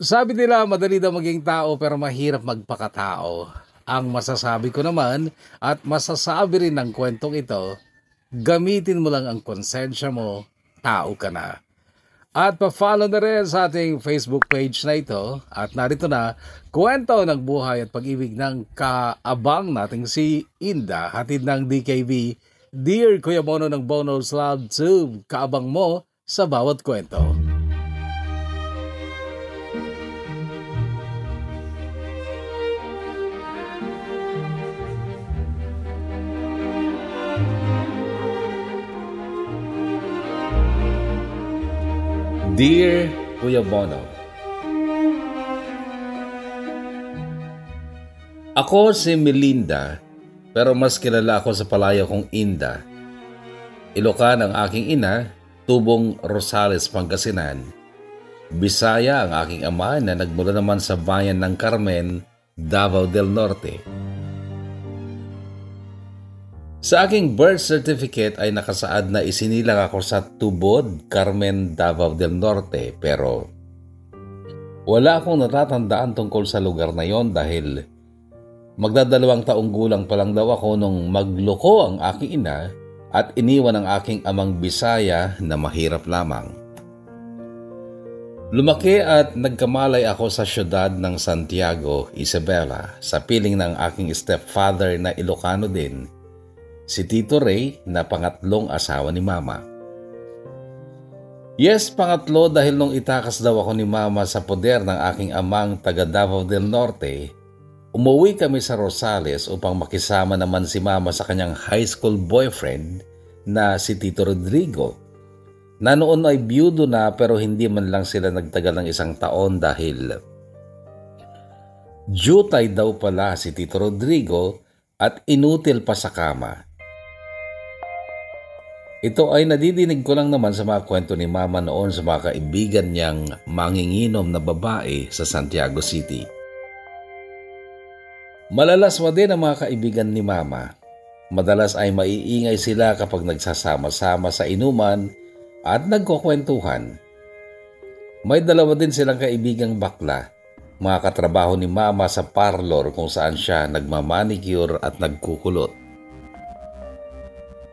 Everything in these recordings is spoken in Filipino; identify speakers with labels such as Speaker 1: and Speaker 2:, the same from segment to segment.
Speaker 1: Sabi nila madali daw maging tao pero mahirap magpakatao. Ang masasabi ko naman at masasabi rin ng kwentong ito, gamitin mo lang ang konsensya mo, tao ka na. At pa-follow na rin sa ating Facebook page na ito at narito na kwento ng buhay at pag-ibig ng kaabang nating si Inda, hatid ng DKB. Dear Kuya Bono ng Bono's Love Tube, kaabang mo sa bawat kwento. Dear Kuya Bono, ako si Melinda pero mas kilala ako sa palayaw kong Inda. Ilocan ang aking ina, Tubong Rosales, Pangasinan. Bisaya ang aking ama na nagmula naman sa bayan ng Carmen, Davao del Norte. Sa aking birth certificate ay nakasaad na isinilang ako sa Tubod, Carmen, Davao del Norte, pero wala akong natatandaan tungkol sa lugar na yon dahil magdadalawang taong gulang pa lang daw ako nung magloko ang aking ina at iniwan ang aking amang Bisaya na mahirap lamang. Lumaki at nagkamalay ako sa siyudad ng Santiago, Isabela sa piling ng aking stepfather na Ilocano din, si Tito Ray na pangatlong asawa ni Mama. Yes, pangatlo dahil nung itakas daw ako ni Mama sa poder ng aking amang taga Davao del Norte, umuwi kami sa Rosales upang makisama naman si Mama sa kanyang high school boyfriend na si Tito Rodrigo, na noon ay biyudo na pero hindi man lang sila nagtagal ng isang taon dahil jutay daw pala si Tito Rodrigo at inutil pa sa kama. Ito ay nadidinig ko lang naman sa mga kwento ni Mama noon sa mga kaibigan niyang manginginom na babae sa Santiago City. Malalaswa din ang mga kaibigan ni Mama. Madalas ay maiingay sila kapag nagsasama-sama sa inuman at nagkukwentuhan. May dalawa din silang kaibigang bakla, mga katrabaho ni Mama sa parlor kung saan siya nagmamanicure at nagkukulot.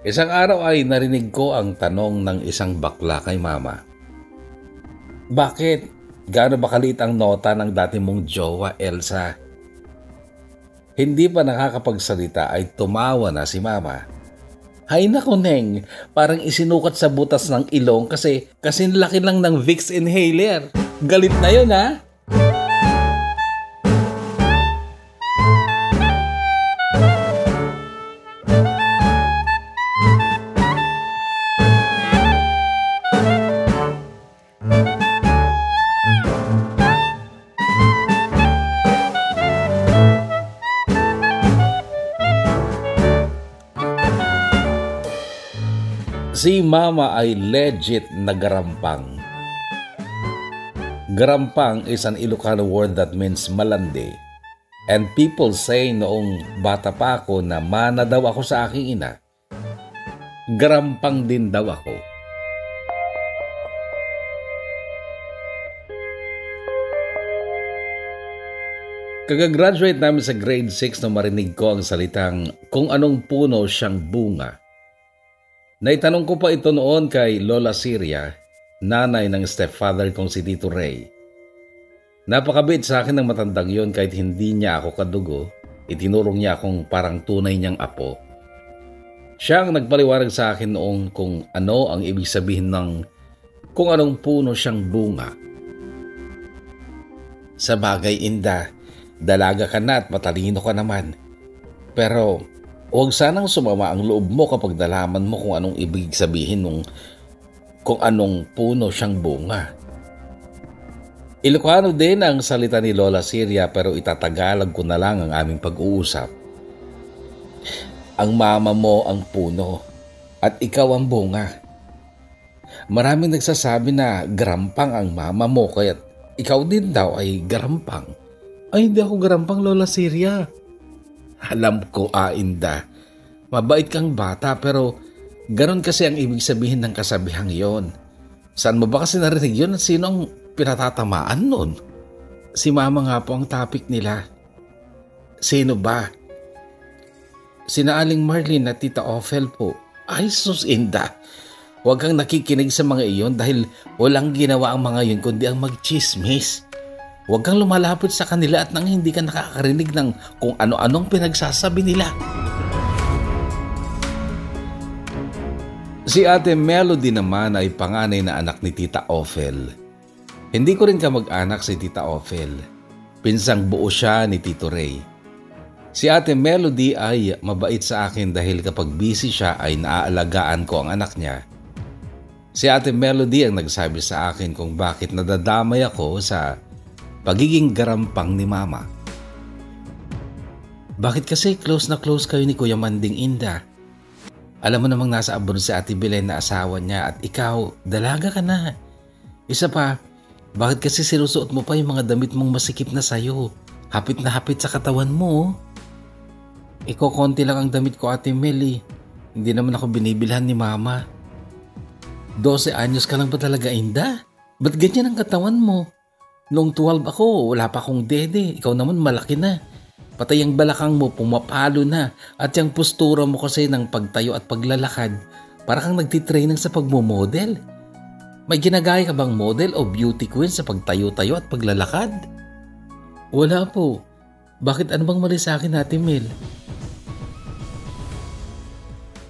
Speaker 1: Isang araw ay narinig ko ang tanong ng isang bakla kay Mama. Bakit? Gaano ba kalit ang nota ng dati mong jowa, Elsa? Hindi pa nakakapagsalita ay tumawa na si Mama. Hay nako, Neng, parang isinukat sa butas ng ilong kasi laki lang ng Vicks inhaler. Galit na yun, ha? Si Mama ay legit na garampang. Garampang is an Ilocano word that means malandi. And people say noong bata pa ako na mana daw ako sa aking ina. Garampang din daw ako. Kagagraduate namin sa grade 6 nung marinig ko ang salitang kung anong puno siyang bunga. Naitanong ko pa ito noon kay Lola Siria, nanay ng stepfather kong si Tito Ray. Napakabait sa akin ng matandang yon kahit hindi niya ako kadugo, itinurong niya akong parang tunay niyang apo. Siya ang nagpaliwanag sa akin noong kung ano ang ibig sabihin ng kung anong puno siyang bunga. Sa bagay, Inda, dalaga ka na at matalino ka naman. Pero huwag sanang sumama ang loob mo kapag nalaman mo kung anong ibig sabihin nung kung anong puno siyang bunga. Ilocano din ang salita ni Lola Siria pero itatagalag ko na lang ang aming pag-uusap. Ang mama mo ang puno at ikaw ang bunga. Maraming nagsasabi na garampang ang mama mo kaya ikaw din daw ay garampang. Ay, hindi ako garampang, Lola Siria. Alam ko, Inda. Mabait kang bata pero ganon kasi ang ibig sabihin ng kasabihang yon. Saan mo ba kasi narinig yun at sino ang pinatatamaan nun? Si Mama nga po ang topic nila. Sino ba? Sina Aling Marlene at Tita Ophel po. Ay sus Inda, huwag kang nakikinig sa mga iyon dahil walang ginawa ang mga yun kundi ang magchismis. Huwag kang lumalapit sa kanila at nang hindi ka nakakarinig ng kung ano-anong pinagsasabi nila. Si Ate Melody naman ay panganay na anak ni Tita Ophel. Hindi ko rin kamag-anak si Tita Ophel. Pinsang buo siya ni Tito Ray. Si Ate Melody ay mabait sa akin dahil kapag busy siya ay naaalagaan ko ang anak niya. Si Ate Melody ang nagsabi sa akin kung bakit nadadamay ako sa pagiging garampang ni Mama. Bakit kasi close na close kayo ni Kuya Manding, Inda? Alam mo namang nasa abroad si Ate Belen na asawa niya at ikaw, dalaga ka na. Isa pa, bakit kasi sinusuot mo pa yung mga damit mong masikip na sayo? Hapit na hapit sa katawan mo. Iko konti lang ang damit ko, Ate Meli. Hindi naman ako binibilhan ni Mama. 12 anyos ka lang ba talaga, Inda? Ba't ganyan ang katawan mo? Noong 12 ako, wala pa akong dede. Ikaw naman malaki na. Patay ang balakang mo, pumapalo na. At yung postura mo kasi ng pagtayo at paglalakad, para kang nagtitraining sa pagmomodel. May ginagaya ka bang model o beauty queen sa pagtayo-tayo at paglalakad? Wala po. Bakit ano bang mali sa akin, Ate Mel?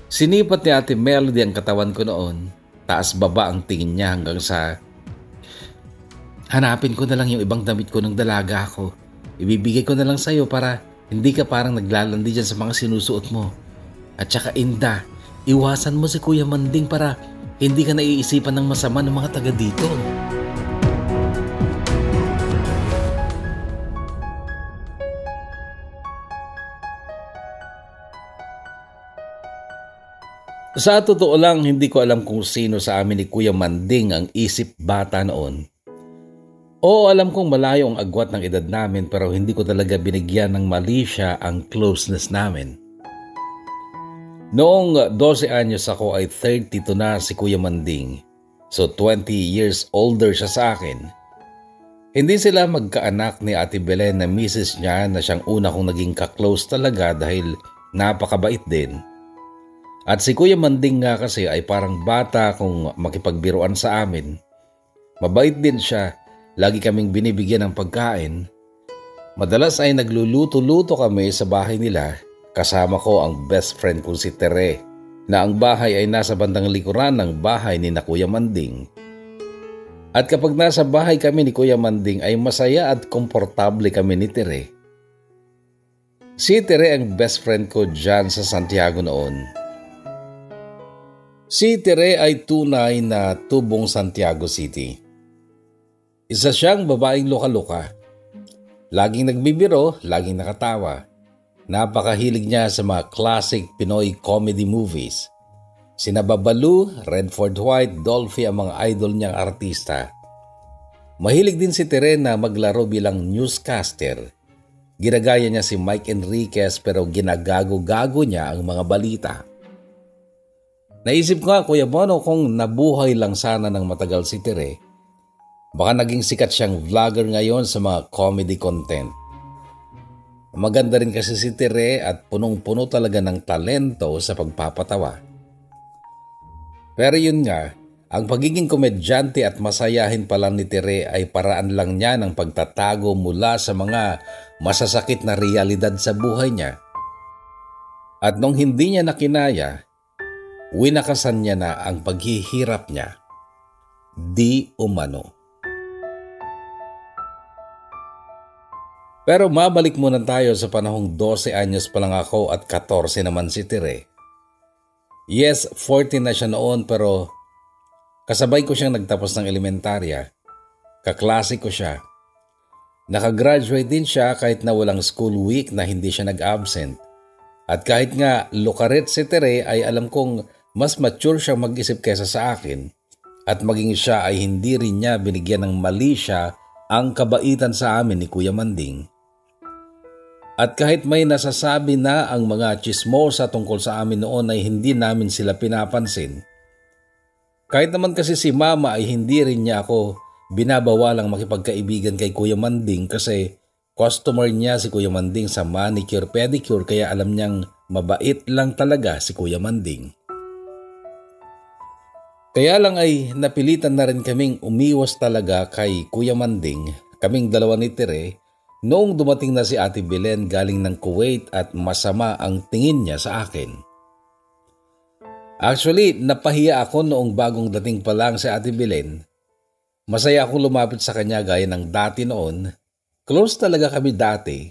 Speaker 1: Sinipat ni Ate Melody ang katawan ko noon. Taas baba ang tingin niya hanggang sa hanapin ko na lang yung ibang damit ko ng dalaga ako. Ibibigay ko na lang sa'yo para hindi ka parang naglalandi dyan sa mga sinusuot mo. At saka Inda, iwasan mo si Kuya Manding para hindi ka naiisipan ng masama ng mga taga dito. Sa totoo lang, hindi ko alam kung sino sa amin ni Kuya Manding ang isip bata noon. Oo, alam kong malayo ang agwat ng edad namin pero hindi ko talaga binigyan ng mali siya ang closeness namin. Noong 12 anyos ako ay 32 na si Kuya Manding. So 20 years older siya sa akin. Hindi sila magkaanak ni Ate Belen na misis niya na siyang una kong naging ka-close talaga dahil napakabait din. At si Kuya Manding nga kasi ay parang bata kung makipagbiruan sa amin. Mabait din siya. Lagi kaming binibigyan ng pagkain. Madalas ay nagluluto-luto kami sa bahay nila. Kasama ko ang best friend kong si Tere, na ang bahay ay nasa bandang likuran ng bahay ni na Kuya Manding. At kapag nasa bahay kami ni Kuya Manding ay masaya at komportable kami ni Tere. Si Tere ang best friend ko dyan sa Santiago noon. Si Tere ay tunay na tubong Santiago City. Isa siyang babaeng luka-luka. Laging nagbibiro, laging nakatawa. Napakahilig niya sa mga classic Pinoy comedy movies. Sina Babalu, Redford White, Dolphy ang mga idol niyang artista. Mahilig din si Tere na maglaro bilang newscaster. Ginagaya niya si Mike Enriquez pero ginagago-gago niya ang mga balita. Naisip ko nga, Kuya Bono, kung nabuhay lang sana ng matagal si Tere, baka naging sikat siyang vlogger ngayon sa mga comedy content. Maganda rin kasi si Tere at punong-puno talaga ng talento sa pagpapatawa. Pero yun nga, ang pagiging komedyante at masayahin pala ni Tere ay paraan lang niya ng pagtatago mula sa mga masasakit na realidad sa buhay niya. At nung hindi niya nakinaya, winakasan niya na ang paghihirap niya. Di umano. Pero mabalik muna tayo sa panahong 12 anyos pa lang ako at 14 naman si Tere. Yes, 14 na siya noon pero kasabay ko siyang nagtapos ng elementarya. Kaklase ko siya. Nakagraduate din siya kahit na walang school week na hindi siya nag-absent. At kahit nga lukaret si Tere ay alam kong mas mature siyang mag-isip kesa sa akin. At maging siya ay hindi rin niya binigyan ng mali siya ang kabaitan sa amin ni Kuya Manding. At kahit may nasasabi na ang mga chismosa tungkol sa amin noon ay hindi namin sila pinapansin. Kahit naman kasi si Mama ay hindi rin niya ako binabawalang makipagkaibigan kay Kuya Manding kasi customer niya si Kuya Manding sa manicure pedicure kaya alam niyang mabait lang talaga si Kuya Manding. Kaya lang ay napilitan na rin kaming umiwas talaga kay Kuya Manding, kaming dalawa ni Tere, noong dumating na si Ate Belen galing ng Kuwait at masama ang tingin niya sa akin. Actually, napahiya ako noong bagong dating pa lang si Ate Belen. Masaya akong lumapit sa kanya gaya ng dati noon. Close talaga kami dati.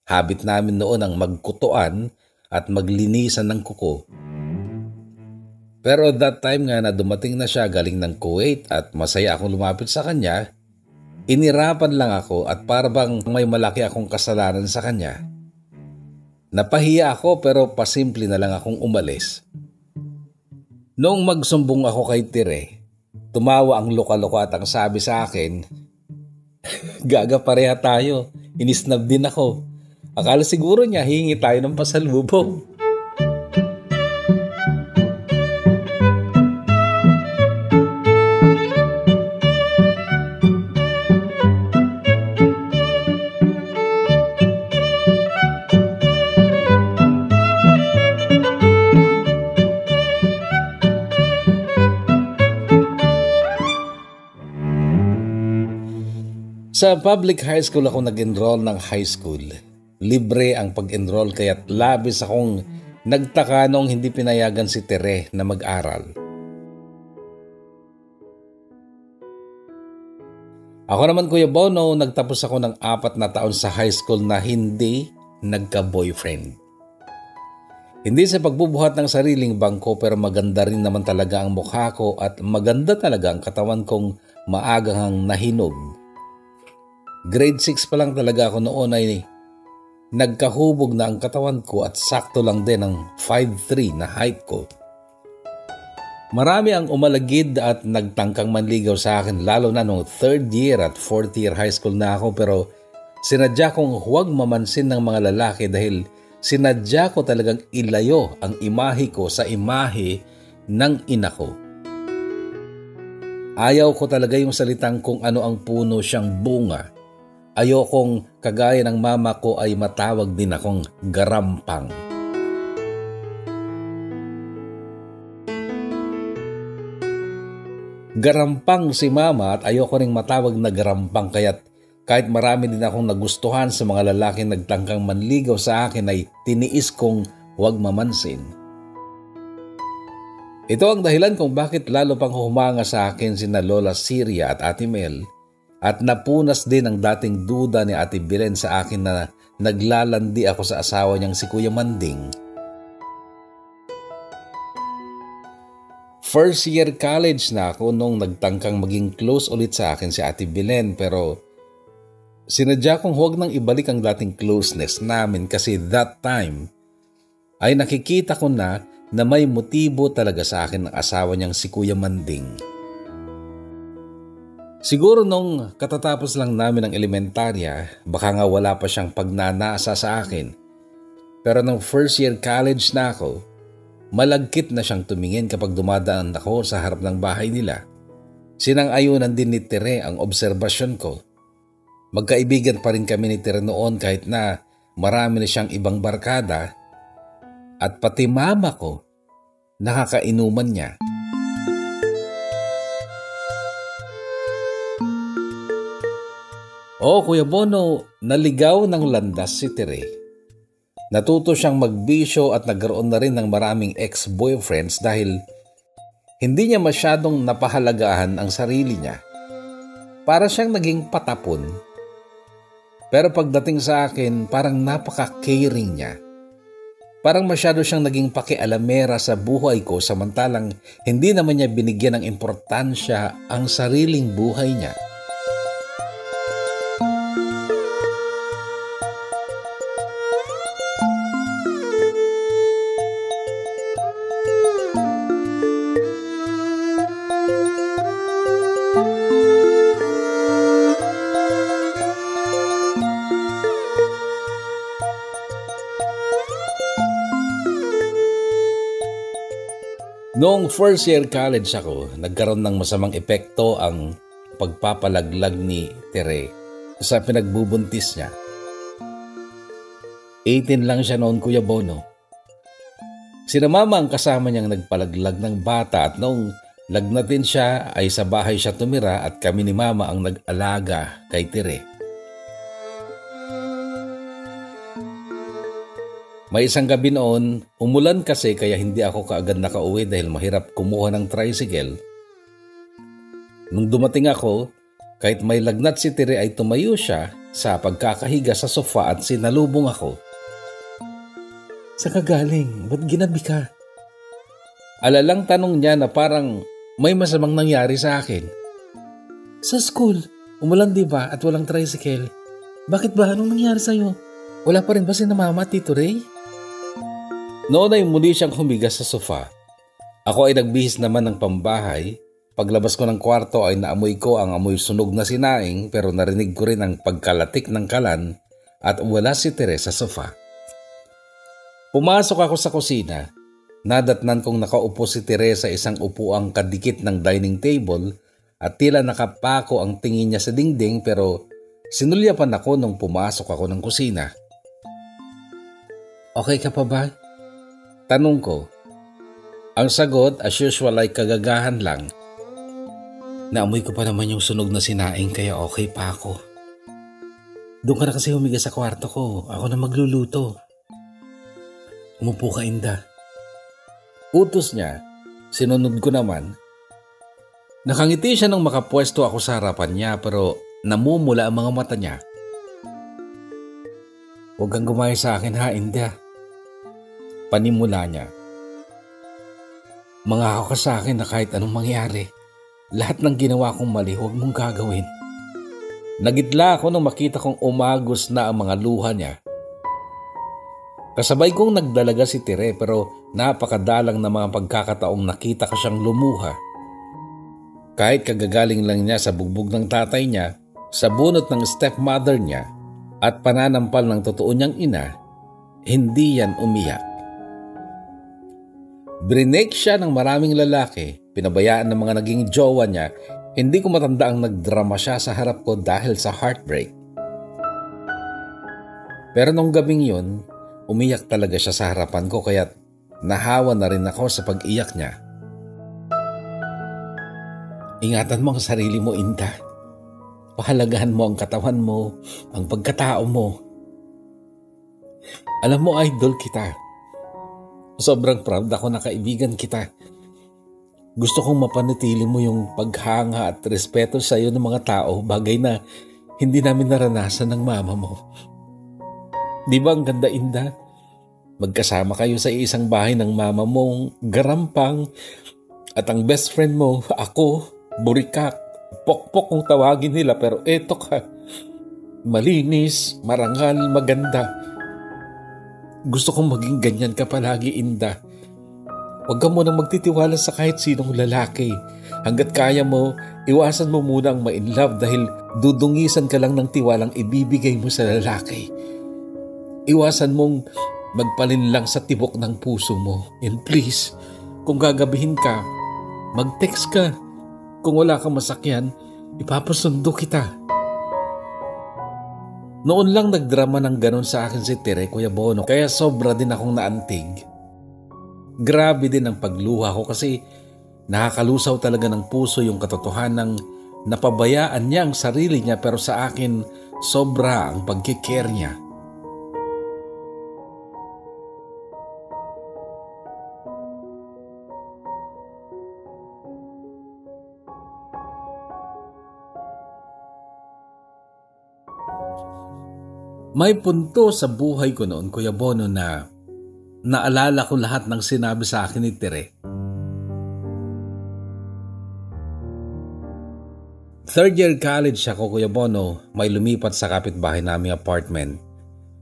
Speaker 1: Habit namin noon ang magkutuan at maglinisan ng kuko. Pero that time nga na dumating na siya galing ng Kuwait at masaya akong lumapit sa kanya, inirapan lang ako at parang may malaki akong kasalanan sa kanya. Napahiya ako pero pasimple na lang akong umalis. Noong magsumbong ako kay Tire, tumawa ang luka-luka at ang sabi sa akin, "Gaga pareha tayo, inisnab din ako. Akala siguro niya hihingi tayo ng pasalubong." Sa public high school ako nag-enroll ng high school. Libre ang pag-enroll kaya't labis akong nagtaka noong hindi pinayagan si Tere na mag-aral. Ako naman Kuya Bono, nagtapos ako ng 4 na taon sa high school na hindi nagka-boyfriend. Hindi sa pagbubuhat ng sariling bangko pero maganda rin naman talaga ang mukha ko at maganda talaga ang katawan kong maagang nahinog. Grade 6 pa lang talaga ako noon ay nagkahubog na ang katawan ko at sakto lang din ang 5'3" na height ko. Marami ang umalagid at nagtangkang manligaw sa akin lalo na noong 3rd year at 4th year high school na ako pero sinadya kong huwag mamansin ng mga lalaki dahil sinadya ko talagang ilayo ang imahe ko sa imahe ng ina ko. Ayaw ko talaga yung salitang kung ano ang puno siyang bunga. Ayokong kagaya ng mama ko ay matawag din akong garampang. Garampang si mama at ayoko ring matawag na garampang kaya't kahit marami din akong nagustuhan sa mga lalaking nagtangkang manligaw sa akin ay tiniis kong huwag mamansin. Ito ang dahilan kung bakit lalo pang humanga sa akin sina Lola Siria at Ate Mel. At napunas din ang dating duda ni Ate Belen sa akin na naglalandi ako sa asawa niyang si Kuya Manding. First year college na ako nung nagtangkang maging close ulit sa akin si Ate Belen pero sinadya kong huwag nang ibalik ang dating closeness namin kasi that time ay nakikita ko na may motibo talaga sa akin ng asawa niyang si Kuya Manding. Siguro nung katatapos lang namin ng elementarya, baka nga wala pa siyang pagnanasa sa akin. Pero nung first year college na ako, malagkit na siyang tumingin kapag dumadaan ako sa harap ng bahay nila. Sinang-ayunan din ni Tere ang obserbasyon ko. Magkaibigan pa rin kami ni Tere noon kahit na marami na siyang ibang barkada at pati mama ko nakakainuman niya. Kuya Bono, naligaw ng landas si Tere. Natuto siyang magbisyo at nagkaroon na rin ng maraming ex-boyfriends dahil hindi niya masyadong napahalagahan ang sarili niya. Para siyang naging patapon. Pero pagdating sa akin, parang napaka-caring niya. Parang masyado siyang naging pakialamera sa buhay ko samantalang hindi naman niya binigyan ng importansya ang sariling buhay niya. Noong first year college ako, nagkaroon ng masamang epekto ang pagpapalaglag ni Tere sa pinagbubuntis niya. 18 lang siya noon, Kuya Bono. Sina Mama ang kasama niyang nagpalaglag ng bata at noong lagnatin siya ay sa bahay siya tumira at kami ni Mama ang nag-alaga kay Tere. May isang gabi noon, umulan kasi kaya hindi ako kaagad nakauwi dahil mahirap kumuha ng tricycle. Nung dumating ako, kahit may lagnat si Tere ay tumayo siya sa pagkakahiga sa sofa at sinalubong ako. Saan ka galing? Ba't ginabi ka? Alalang tanong niya na parang may masamang nangyari sa akin. Sa school, umulan diba at walang tricycle? Bakit ba? Anong nangyari sa'yo? Wala pa rin ba si na Mama at Tito Ray? Noon ay muli siyang humiga sa sofa. Ako ay nagbihis naman ng pambahay. Paglabas ko ng kwarto ay naamoy ko ang amoy sunog na sinaing pero narinig ko rin ang pagkalatik ng kalan at wala si Tere sa sofa. Pumasok ako sa kusina. Nadatnan kong nakaupo si Tere sa isang upuang kadikit ng dining table at tila nakapako ang tingin niya sa dingding pero sinulyapan ako nung pumasok ako ng kusina. Okay ka pa ba? Tanong ko. Ang sagot as usual ay kagagahan lang. Naamoy ko pa naman yung sunog na sinaing kaya okay pa ako. Doon ka na kasi humiga sa kwarto ko. Ako na magluluto. Umupo ka, Inda. Utos niya. Sinunod ko naman. Nakangiti siya nang makapwesto ako sa harapan niya pero namumula ang mga mata niya. Huwag kang gumaya sa akin ha, Inda. Panimula niya. Mangako ka sa akin na kahit anong mangyari, lahat ng ginawa kong mali, huwag mong gagawin. Nagitla ako nung makita kong umagos na ang mga luha niya. Kasabay kong nagdalaga si Tere pero napakadalang na mga pagkakataong nakita ko siyang lumuha. Kahit kagagaling lang niya sa bugbog ng tatay niya, sa bunot ng stepmother niya at pananampal ng totoo niyang ina, hindi yan umiyak. Brinake siya ng maraming lalaki, pinabayaan ng mga naging jowa niya, hindi ko matanda ang nagdrama siya sa harap ko dahil sa heartbreak. Pero nung gabing yun, umiyak talaga siya sa harapan ko kaya nahawa na rin ako sa pag-iyak niya. Ingatan mo ang sarili mo, Inda. Pahalagahan mo ang katawan mo, ang pagkatao mo. Alam mo, idol kita. Sobrang proud ako na kaibigan kita. Gusto kong mapanatili mo yung paghanga at respeto sa iyo ng mga tao, bagay na hindi namin naranasan ng mama mo. Di ba ang ganda, Inda? Magkasama kayo sa isang bahay ng mama mong garampang at ang best friend mo, ako, burikak, pokpok kung tawagin nila pero eto ka. Malinis, marangal, maganda. Gusto kong maging ganyan ka palagi, Inda. Huwag ka munang magtitiwala sa kahit sinong lalaki. Hanggat kaya mo, iwasan mo muna ang ma-inlove dahil dudungisan ka lang ng tiwalang ibibigay mo sa lalaki. Iwasan mong magpalin lang sa tibok ng puso mo. And please, kung gagabihin ka, mag-text ka. Kung wala kang masakyan, ipapasundo kita. Noon lang nagdrama ng ganon sa akin si Tere, Kuya Bono, kaya sobra din akong naantig. Grabe din ang pagluha ko kasi nakakalusaw talaga ng puso yung katotohanang napabayaan niya ang sarili niya pero sa akin sobra ang pagkikare niya. May punto sa buhay ko noon, Kuya Bono, na naalala ko lahat ng sinabi sa akin ni Tere. Third year college ako, Kuya Bono, may lumipat sa kapitbahay naming apartment.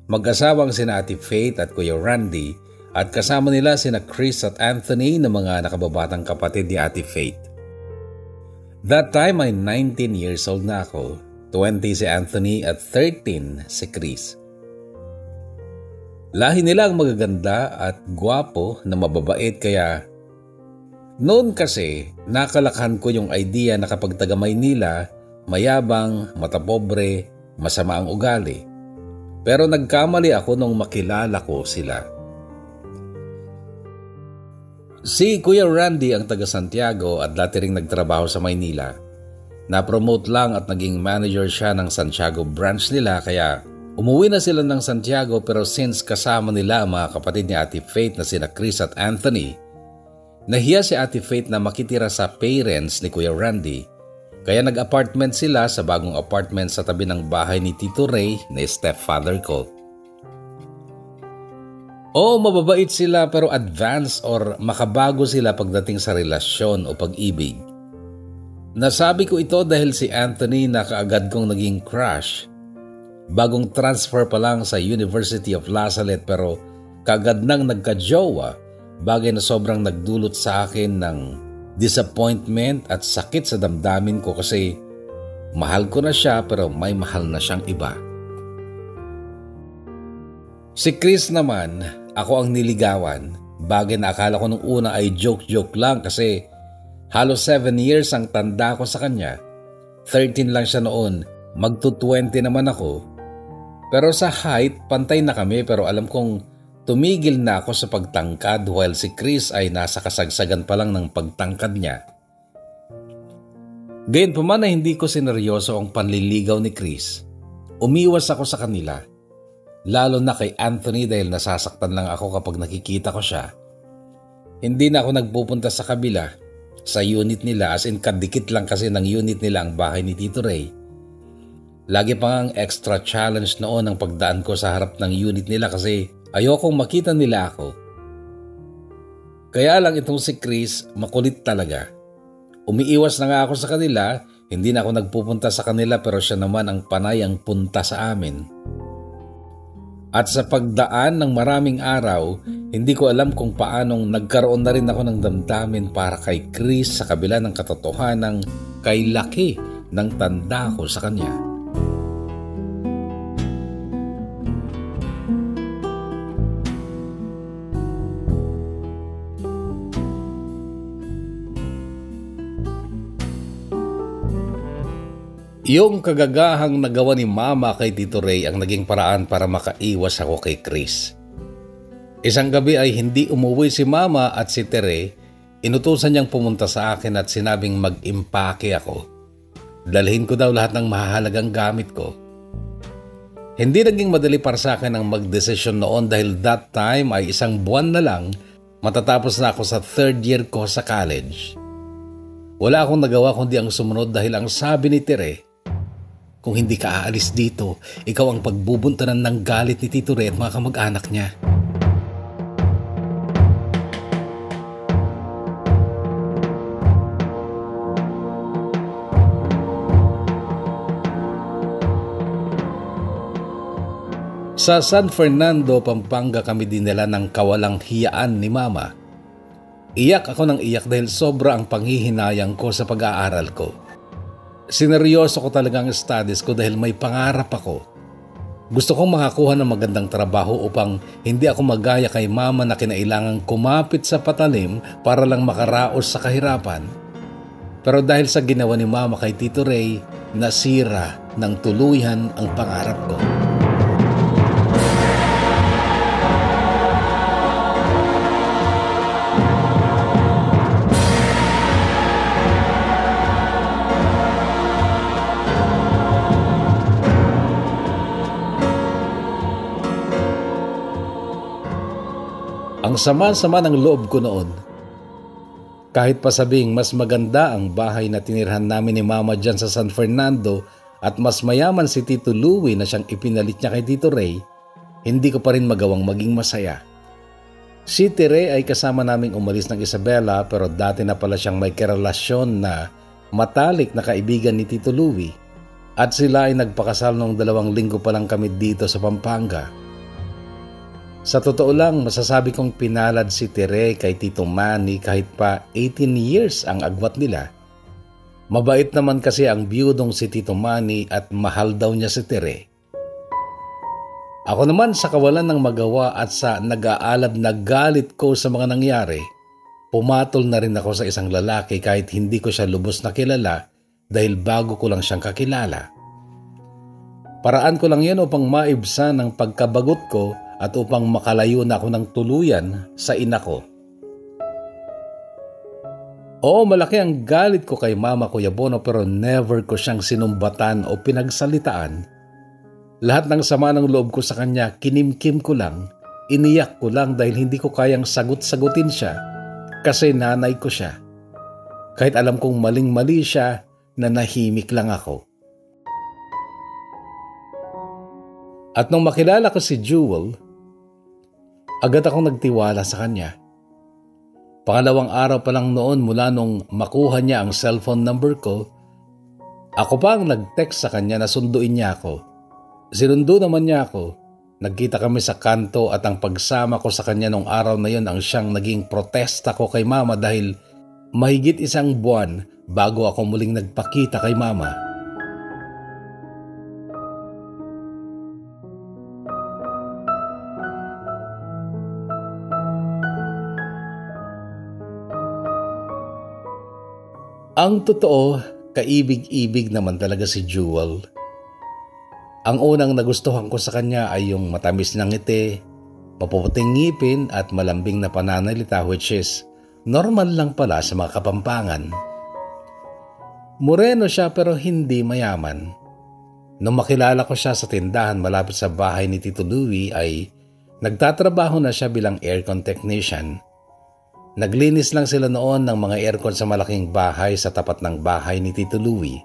Speaker 1: Mag-asawang sina Ate Faith at Kuya Randy at kasama nila sina Chris at Anthony na mga nakababatang kapatid ni Ate Faith. That time ay 19 years old na ako. 20 si Anthony at 13 si Chris. Lahi nila ang magaganda at gwapo na mababait kaya noon kasi nakalakhan ko yung idea na kapag taga Maynila mayabang, matapobre, masama ang ugali. Pero nagkamali ako nung makilala ko sila. Si Kuya Randy ang taga Santiago at dati ring nagtrabaho sa Maynila. Na-promote lang at naging manager siya ng Santiago branch nila kaya umuwi na sila ng Santiago pero since kasama nila ang mga kapatid ni Ate Faith na sina Chris at Anthony, nahiya si Ate Faith na makitira sa parents ni Kuya Randy kaya nag-apartment sila sa bagong apartment sa tabi ng bahay ni Tito Ray na stepfather ko. Oo, mababait sila pero advanced or makabago sila pagdating sa relasyon o pag-ibig. Nasabi ko ito dahil si Anthony na kaagad kong naging crush. Bagong transfer pa lang sa University of La Salle pero kaagad nang nagka-jowa, bagay na sobrang nagdulot sa akin ng disappointment at sakit sa damdamin ko kasi mahal ko na siya pero may mahal na siyang iba. Si Chris naman, ako ang niligawan. Bagay na akala ko nung una ay joke-joke lang kasi halos 7 years ang tanda ko sa kanya. 13 lang siya noon, magto-20 naman ako. Pero sa height, pantay na kami pero alam kong tumigil na ako sa pagtangkad while si Chris ay nasa kasagsagan pa lang ng pagtangkad niya. Gayunpaman na hindi ko sineryoso ang panliligaw ni Chris. Umiwas ako sa kanila. Lalo na kay Anthony dahil nasasaktan lang ako kapag nakikita ko siya. Hindi na ako nagpupunta sa kabila, sa unit nila as in kadikit lang kasi ng unit nila ang bahay ni Tito Ray. Lagi pa ang extra challenge noon ang pagdaan ko sa harap ng unit nila kasi ayokong makita nila ako. Kaya lang itong si Chris makulit talaga. Umiiwas na nga ako sa kanila, hindi na ako nagpupunta sa kanila pero siya naman ang panay ang punta sa amin. At sa pagdaan ng maraming araw, hindi ko alam kung paanong nagkaroon na rin ako ng damdamin para kay Chris sa kabila ng katotohanang kay laki ng tanda ko sa kanya. Yung kagagahang nagawa ni Mama kay Tito Ray ang naging paraan para makaiwas ako kay Chris. Isang gabi ay hindi umuwi si Mama at si Tere, inutusan niyang pumunta sa akin at sinabing mag-impake ako. Dalhin ko daw lahat ng mahalagang gamit ko. Hindi naging madali para sa akin ang magdesisyon noon dahil that time ay 1 buwan na lang matatapos na ako sa 3rd year ko sa college. Wala akong nagawa kundi ang sumunod dahil ang sabi ni Tere, kung hindi ka aalis dito, ikaw ang pagbubuntanan ng galit ni Tito Ray at mga kamag-anak niya. Sa San Fernando, Pampanga kami dinala ng kawalang hiyaan ni Mama. Iyak ako ng iyak dahil sobra ang panghihinayang ko sa pag-aaral ko. Sineryoso ko talaga ang studies ko dahil may pangarap ako. Gusto kong makakuha ng magandang trabaho upang hindi ako magaya kay Mama na kinailangang kumapit sa patalim para lang makaraos sa kahirapan. Pero dahil sa ginawa ni Mama kay Tito Ray, nasira ng tuluyan ang pangarap ko. Ang sama-sama ng loob ko noon. Kahit pa sabing mas maganda ang bahay na tinirhan namin ni Mama dyan sa San Fernando at mas mayaman si Tito Louie na siyang ipinalit niya kay Tito Ray, hindi ko pa rin magawang maging masaya. Si Tere ay kasama naming umalis ng Isabela pero dati na pala siyang may karelasyon na matalik na kaibigan ni Tito Louie at sila ay nagpakasal noong 2 linggo pa lang kami dito sa Pampanga. Sa totoo lang, masasabi kong pinalad si Tere kay Tito Manny kahit pa 18 years ang agwat nila. Mabait naman kasi ang biyudong si Tito Manny at mahal daw niya si Tere. Ako naman sa kawalan ng magawa at sa nag-aalab na galit ko sa mga nangyari, pumatol na rin ako sa isang lalaki kahit hindi ko siya lubos na kilala dahil bago ko lang siyang kakilala. Paraan ko lang yan upang maibsan ang pagkabagot ko at upang makalayo na ako ng tuluyan sa ina ko. Oo, malaki ang galit ko kay Mama Kuya Bono pero never ko siyang sinumbatan o pinagsalitaan. Lahat ng sama ng loob ko sa kanya, kinimkim ko lang, iniyak ko lang dahil hindi ko kayang sagot-sagutin siya kasi nanay ko siya. Kahit alam kong maling-mali siya, nanahimik lang ako. At nung makilala ko si Jewel, agad akong nagtiwala sa kanya. Pangalawang araw pa lang noon mula nung makuha niya ang cellphone number ko, ako pa ang nag-text sa kanya na sunduin niya ako. Sinundo naman niya ako. Nagkita kami sa kanto at ang pagsama ko sa kanya nung araw na yun ang siyang naging protesta ko kay Mama dahil mahigit 1 buwan bago ako muling nagpakita kay Mama. Ang totoo, kaibig-ibig naman talaga si Jewel. Ang unang nagustuhan ko sa kanya ay yung matamis na ngiti, mapuputing ngipin at malambing na pananalita which is normal lang pala sa mga Kapampangan. Moreno siya pero hindi mayaman. Nung makilala ko siya sa tindahan malapit sa bahay ni Tito Louie ay nagtatrabaho na siya bilang aircon technician. Naglinis lang sila noon ng mga aircon sa malaking bahay sa tapat ng bahay ni Tito Louie.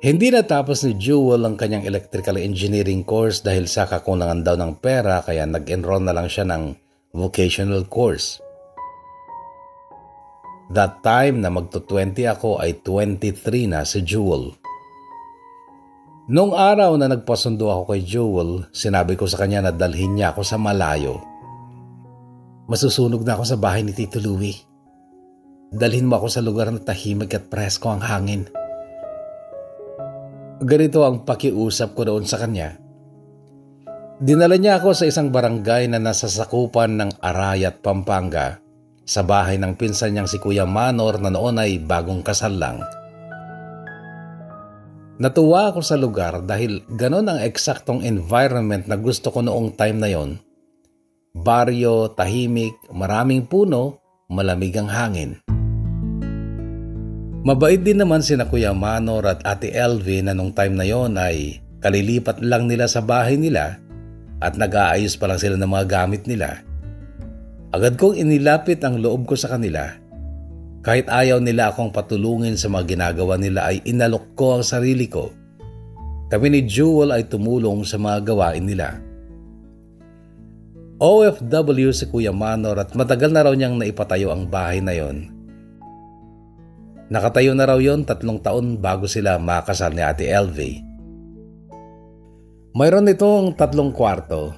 Speaker 1: Hindi natapos ni Jewel ang kanyang electrical engineering course dahil sa kakulangan daw ng pera kaya nag-enroll na lang siya ng vocational course. That time na magto-20 ako ay 23 na si Jewel. Noong araw na nagpasundo ako kay Jewel, sinabi ko sa kanya na dalhin niya ako sa malayo. Masusunog na ako sa bahay ni Tito Louie. Dalhin mo ako sa lugar na tahimik at presko ang hangin. Ganito ang pakiusap ko doon sa kanya. Dinala niya ako sa isang barangay na nasa sakupan ng Arayat, Pampanga, sa bahay ng pinsan niyang si Kuya Manor na noon ay bagong kasal lang. Natuwa ako sa lugar dahil ganon ang eksaktong environment na gusto ko noong time na yon. Baryo, tahimik, maraming puno, malamig ang hangin. Mabait din naman sina Kuya Manor at Ate Elvie na nung time na yon ay kalilipat lang nila sa bahay nila at nag-aayos pa lang sila ng mga gamit nila. Agad kong inilapit ang loob ko sa kanila. Kahit ayaw nila akong patulungin sa mga ginagawa nila ay inalok ko ang sarili ko. Kami ni Jewel ay tumulong sa mga gawain nila. OFW si Kuya Manor at matagal na raw niyang naipatayo ang bahay na yon. Nakatayo na raw yon 3 taon bago sila makasal ni Ate Elvie. Mayroon itong 3 kwarto.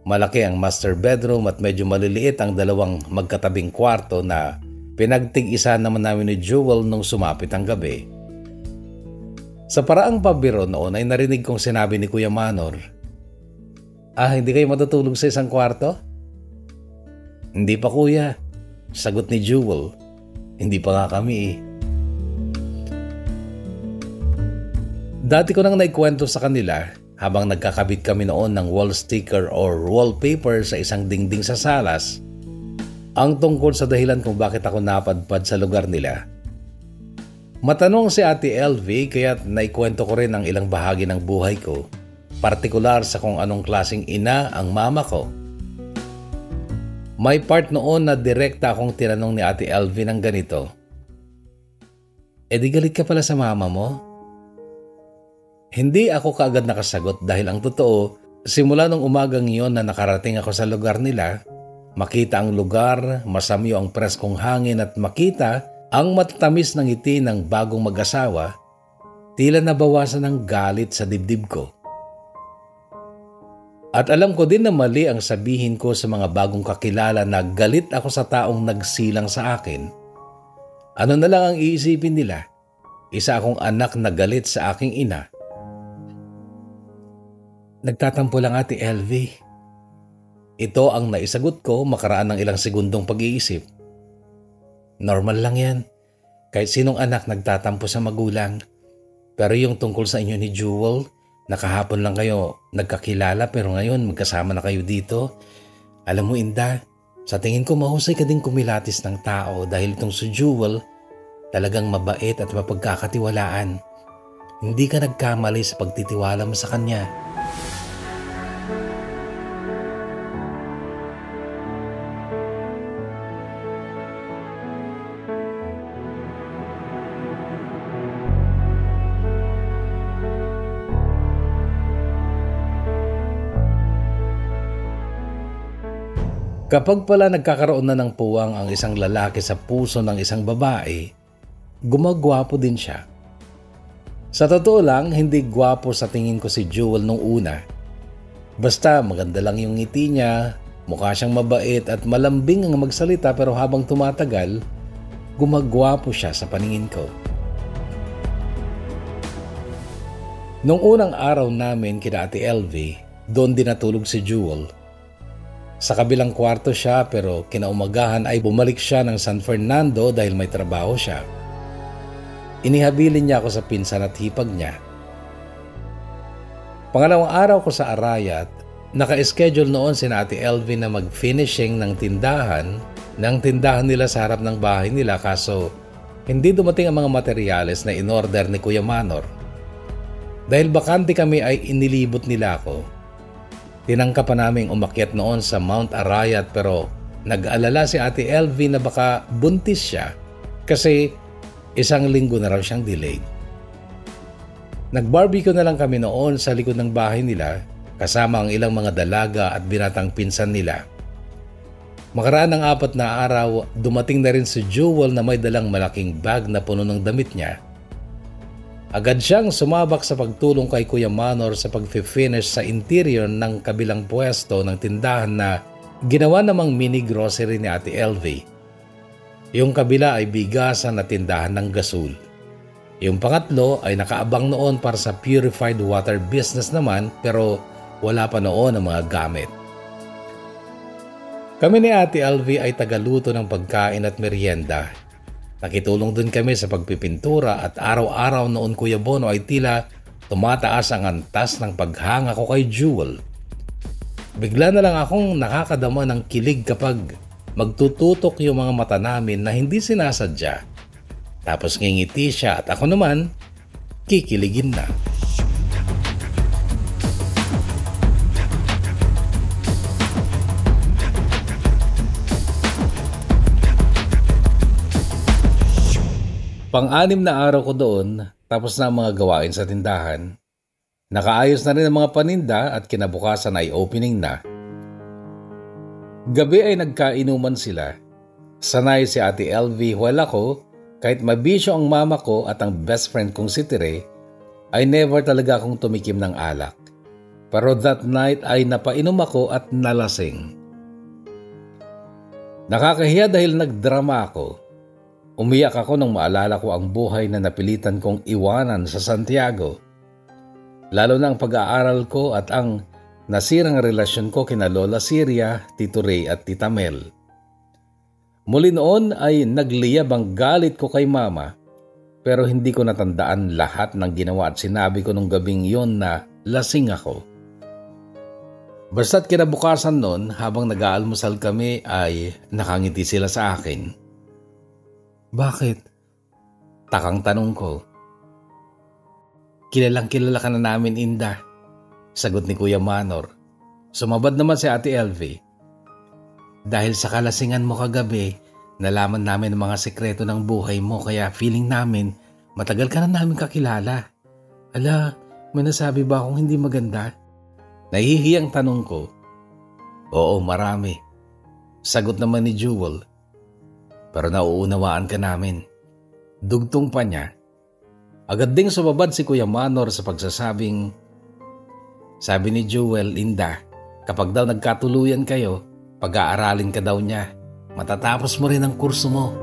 Speaker 1: Malaki ang master bedroom at medyo maliliit ang 2 magkatabing kwarto na pinagtig-isa naman namin ni Jewel nung sumapit ang gabi. Sa paraang pabiro noon ay narinig kong sinabi ni Kuya Manor, hindi kayo matutulog sa isang kwarto? Hindi pa kuya, sagot ni Jewel. Hindi pa nga kami eh. Dati ko nang naikwento sa kanila habang nagkakabit kami noon ng wall sticker or wallpaper sa isang dingding sa salas ang tungkol sa dahilan kung bakit ako napadpad sa lugar nila. Matanong si Ate Elvie kaya't naikwento ko rin ang ilang bahagi ng buhay ko. Partikular sa kung anong klaseng ina ang mama ko. May part noon na direkta akong tinanong ni Ate Elvie ng ganito. Di galit ka pala sa mama mo? Hindi ako kaagad nakasagot dahil ang totoo, simula nung umagang iyon na nakarating ako sa lugar nila, makita ang lugar, masamyo ang preskong hangin at makita ang matatamis ng ngiti ng bagong mag-asawa, tila nabawasan ng galit sa dibdib ko. At alam ko din na mali ang sabihin ko sa mga bagong kakilala na galit ako sa taong nagsilang sa akin. Ano na lang ang iisipin nila? Isa akong anak na galit sa aking ina. Nagtatampo lang Ate Elvie. Ito ang naisagot ko makaraan ng ilang segundong pag-iisip. Normal lang yan. Kahit sinong anak nagtatampo sa magulang. Pero yung tungkol sa inyo ni Jewel, nakahapon lang kayo nagkakilala pero ngayon magkasama na kayo dito. Alam mo Inda, sa tingin ko mahusay ka din kumilatis ng tao dahil itong si Jewel talagang mabait at mapagkakatiwalaan. Hindi ka nagkamali sa pagtitiwala mo sa kanya. Kapag pala nagkakaroon na ng puwang ang isang lalaki sa puso ng isang babae, gumagwapo din siya. Sa totoo lang, hindi gwapo sa tingin ko si Jewel nung una. Basta maganda lang yung ngiti niya, mukha siyang mabait at malambing ang magsalita pero habang tumatagal, gumagwapo siya sa paningin ko. Nung unang araw namin kina Ate LV, doon din natulog si Jewel. Sa kabilang kwarto siya pero kinaumagahan ay bumalik siya ng San Fernando dahil may trabaho siya. Inihabilin niya ako sa pinsan at hipag niya. Pangalawang araw ko sa Arayat, naka-schedule noon si Ate LV na mag-finishing ng tindahan nila sa harap ng bahay nila kaso hindi dumating ang mga materyales na in-order ni Kuya Manor. Dahil bakante kami ay inilibot nila ako. Tinangka pa naming umakyat noon sa Mount Arayat pero nag-alala si Ate LV na baka buntis siya kasi 1 linggo na raw siyang delayed. Nag-barbecue na lang kami noon sa likod ng bahay nila kasama ang ilang mga dalaga at binatang pinsan nila. Makaraan ng 4 na araw, dumating na rin si Jewel na may dalang malaking bag na puno ng damit niya. Agad siyang sumabak sa pagtulong kay Kuya Manor sa pag-finish sa interior ng kabilang pwesto ng tindahan na ginawa namang mini grocery ni Ate LV. Yung kabila ay bigasan na tindahan ng gasol. Yung pangatlo ay nakaabang noon para sa purified water business naman pero wala pa noon ang mga gamit. Kami ni Ate LV ay tagaluto ng pagkain at merienda. Nakitulong din kami sa pagpipintura at araw-araw noon Kuya Bono ay tila tumataas ang antas ng paghanga ko kay Jewel. Bigla na lang akong nakakadama ng kilig kapag magtututok yung mga mata namin na hindi sinasadya. Tapos ngingiti siya at ako naman kikiligin na. Pang-anim na araw ko doon, tapos na ang mga gawain sa tindahan. Nakaayos na rin ang mga paninda at kinabukasan ay opening na. Gabi ay nagkainuman sila. Sanay si Ate LV while ako, kahit mabisyo ang mama ko at ang best friend kong si Tere, ay never talaga akong tumikim ng alak. Pero that night ay napainom ako at nalasing. Nakakahiya dahil nagdrama ako. Umiyak ako nang maalala ko ang buhay na napilitan kong iwanan sa Santiago. Lalo na ang pag-aaral ko at ang nasirang relasyon ko kina Lola Siria, Tito Ray at Tita Mel. Muli noon ay nagliyab ang galit ko kay Mama pero hindi ko natandaan lahat ng ginawa at sinabi ko nung gabing yon na lasing ako. Basta't kinabukasan noon habang nag-aalmusal kami ay nakangiti sila sa akin. Bakit? Takang tanong ko. Kilalang kilala ka na namin, Inda. Sagot ni Kuya Manor. Sumabad naman si Ate LV. Dahil sa kalasingan mo kagabi, nalaman namin ang mga sekreto ng buhay mo kaya feeling namin matagal ka na namin kakilala. Ala, may nasabi ba akong hindi maganda? Nahihiyang tanong ko. Oo, marami. Sagot naman ni Jewel. Pero nauunawaan ka namin. Dugtong pa niya. Agad ding sumabad si Kuya Manor sa pagsasabing, sabi ni Jewel, Inda, kapag daw nagkatuluyan kayo, pag-aaralin ka daw niya. Matatapos mo rin ang kurso mo.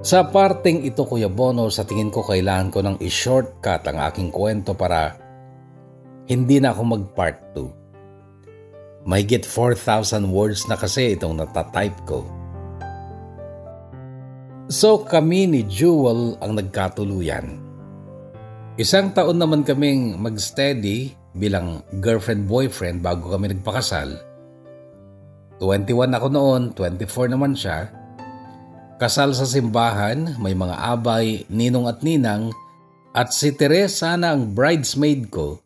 Speaker 1: Sa parteng ito, Kuya Bono, sa tingin ko kailangan ko ng i-shortcut ang aking kwento para hindi na ako mag-part 2. Mahigit 4,000 words na kasi itong natatype ko. So kami ni Jewel ang nagkatuluyan. Isang taon naman kaming mag-steady bilang girlfriend-boyfriend bago kami nagpakasal. 21 ako noon, 24 naman siya. Kasal sa simbahan, may mga abay, ninong at ninang, at si Teresa na ang bridesmaid ko.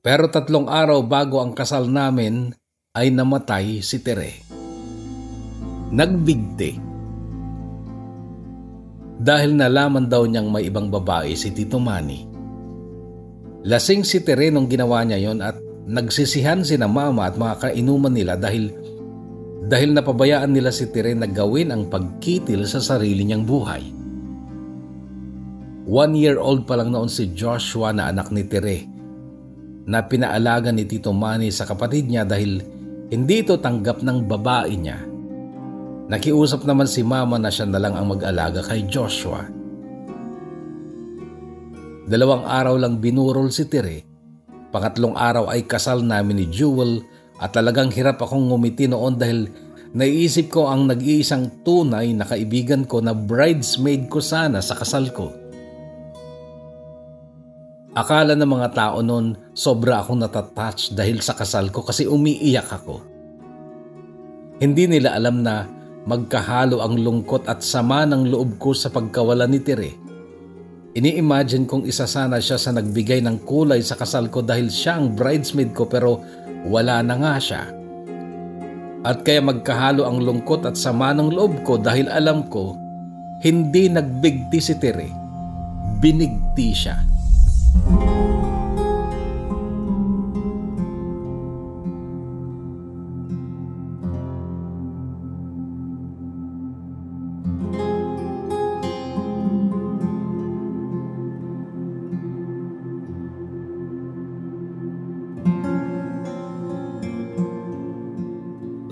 Speaker 1: Pero 3 araw bago ang kasal namin ay namatay si Tere. Nagbigti. Dahil nalaman daw niyang may ibang babae si Tito Manny. Lasing si Tere nung ginawa niya yon at nagsisihan sina mama at mga kainuman nila dahil napabayaan nila si Tere na gawin ang pagkitil sa sarili niyang buhay. 1-year-old pa lang noon si Joshua na anak ni Tere na pinaalaga ni Tito Manny sa kapatid niya dahil hindi ito tanggap ng babae niya. Nakiusap naman si mama na siya na lang ang mag-alaga kay Joshua. 2 araw lang binurol si Tere. 3 araw ay kasal namin ni Jewel at talagang hirap akong ngumiti noon dahil naiisip ko ang nag-iisang tunay na kaibigan ko na bridesmaid ko sana sa kasal ko. Akala ng mga tao noon sobra akong natatouch dahil sa kasal ko kasi umiiyak ako. Hindi nila alam na magkahalo ang lungkot at sama ng loob ko sa pagkawala ni Tere. Ini-imagine kong isa sana siya sa nagbigay ng kulay sa kasal ko dahil siya ang bridesmaid ko pero wala na nga siya. At kaya magkahalo ang lungkot at sama ng loob ko dahil alam ko hindi nagbigti si Tere, binigti siya.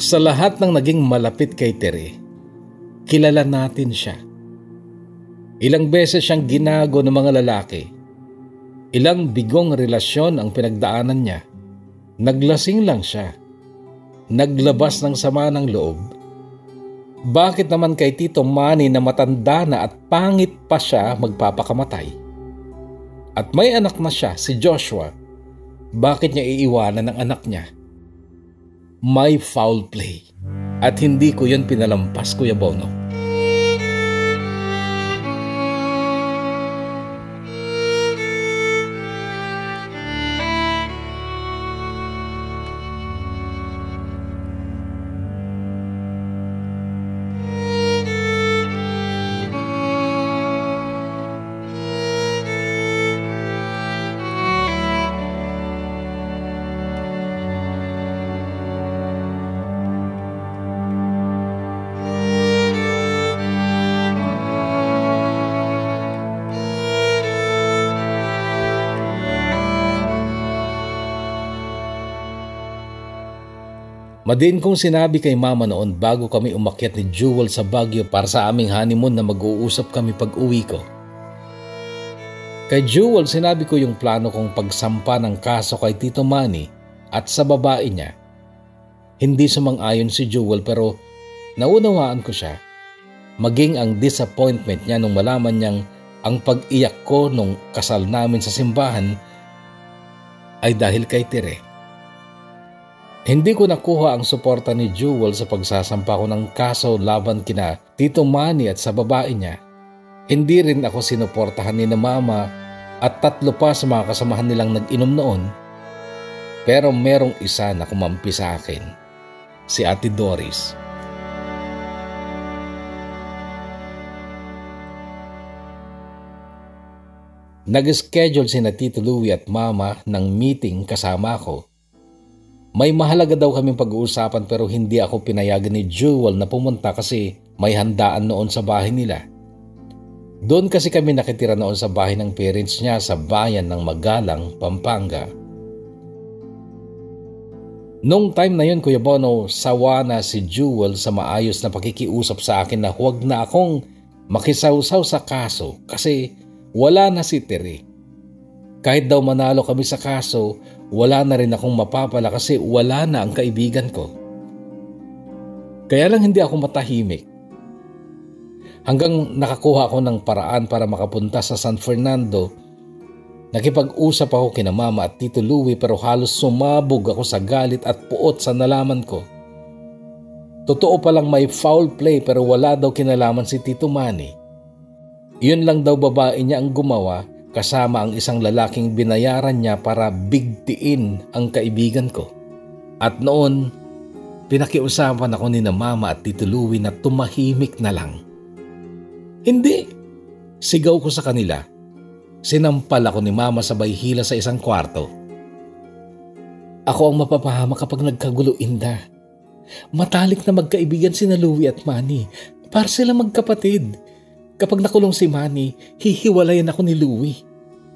Speaker 1: Sa lahat ng naging malapit kay Tere, kilala natin siya. Ilang beses siyang ginago ng mga lalaki. Ilang bigong relasyon ang pinagdaanan niya. Naglasing lang siya. Naglabas ng sama ng loob. Bakit naman kay Tito Manny na matanda na at pangit pa siya magpapakamatay? At may anak na siya, si Joshua. Bakit niya iiwanan ng anak niya? May foul play. At hindi ko yun pinalampas, Kuya Bono. Madin kong sinabi kay mama noon bago kami umakyat ni Jewel sa Baguio para sa aming honeymoon na mag-uusap kami pag uwi ko. Kay Jewel sinabi ko yung plano kong pagsampa ng kaso kay Tito Manny at sa babae niya. Hindi sumang-ayon si Jewel pero naunawaan ko siya. Maging ang disappointment niya nung malaman niyang ang pag-iyak ko nung kasal namin sa simbahan ay dahil kay Tere. Hindi ko nakuha ang suporta ni Jewel sa pagsasampa ko ng kaso laban kina Tito Manny at sa babae niya. Hindi rin ako sinuportahan ni na mama at 3 pa sa mga kasamahan nilang nag-inom noon. Pero merong isa na kumampi sa akin, si Ate Doris. Nag-schedule sina Tito Louie at mama ng meeting kasama ko. May mahalaga daw kaming pag-uusapan pero hindi ako pinayagan ni Jewel na pumunta kasi may handaan noon sa bahay nila. Doon kasi kami nakitira noon sa bahay ng parents niya sa bayan ng Magalang, Pampanga. Nung time na yun, Kuya Bono, sawa na si Jewel sa maayos na pakikiusap sa akin na huwag na akong makisawsaw sa kaso kasi wala na si Tere. Kahit daw manalo kami sa kaso, wala na rin akong mapapala kasi wala na ang kaibigan ko. Kaya lang hindi ako matahimik. Hanggang nakakuha ako ng paraan para makapunta sa San Fernando, nakipag-usap ako kina Mama at Tito Louie pero halos sumabog ako sa galit at puot sa nalaman ko. Totoo palang may foul play pero wala daw kinalaman si Tito Manny. Iyon lang daw babae niya ang gumawa kasama ang isang lalaking binayaran niya para bigtiin ang kaibigan ko. At noon, pinakiusapan ako ni na Mama at Tito Louie na tumahimik na lang. Hindi! Sigaw ko sa kanila. Sinampal ako ni Mama sabay hila sa isang kwarto. Ako ang mapapahama kapag nagkagulo, Inda. Matalik na magkaibigan sina Louie at Manny. Para sila magkapatid. Kapag nakulong si Manny, hihiwalayan ako ni Louie.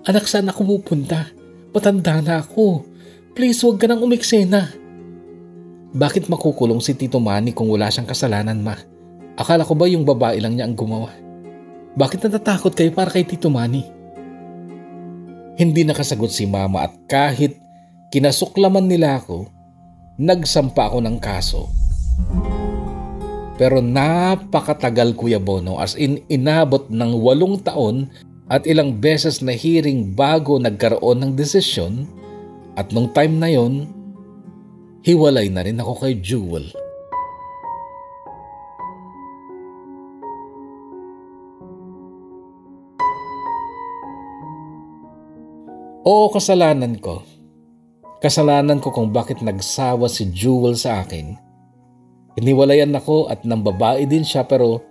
Speaker 1: Anak, saan ako pupunta? Matanda na ako. Please, huwag ka nang umiksena. Bakit makukulong si Tito Manny kung wala siyang kasalanan, Ma? Akala ko ba yung babae lang niya ang gumawa? Bakit natatakot kayo para kay Tito Manny? Hindi nakasagot si Mama at kahit kinasuklaman nila ako, nagsampa ako ng kaso. Pero napakatagal, Kuya Bono, as in inabot ng 8 taon at ilang beses na hearing bago nagkaroon ng desisyon at nung time na yon, hiwalay na rin ako kay Jewel. Oo, kasalanan ko. Kasalanan ko kung bakit nagsawa si Jewel sa akin. Hiniwalayan ako at nang babae din siya pero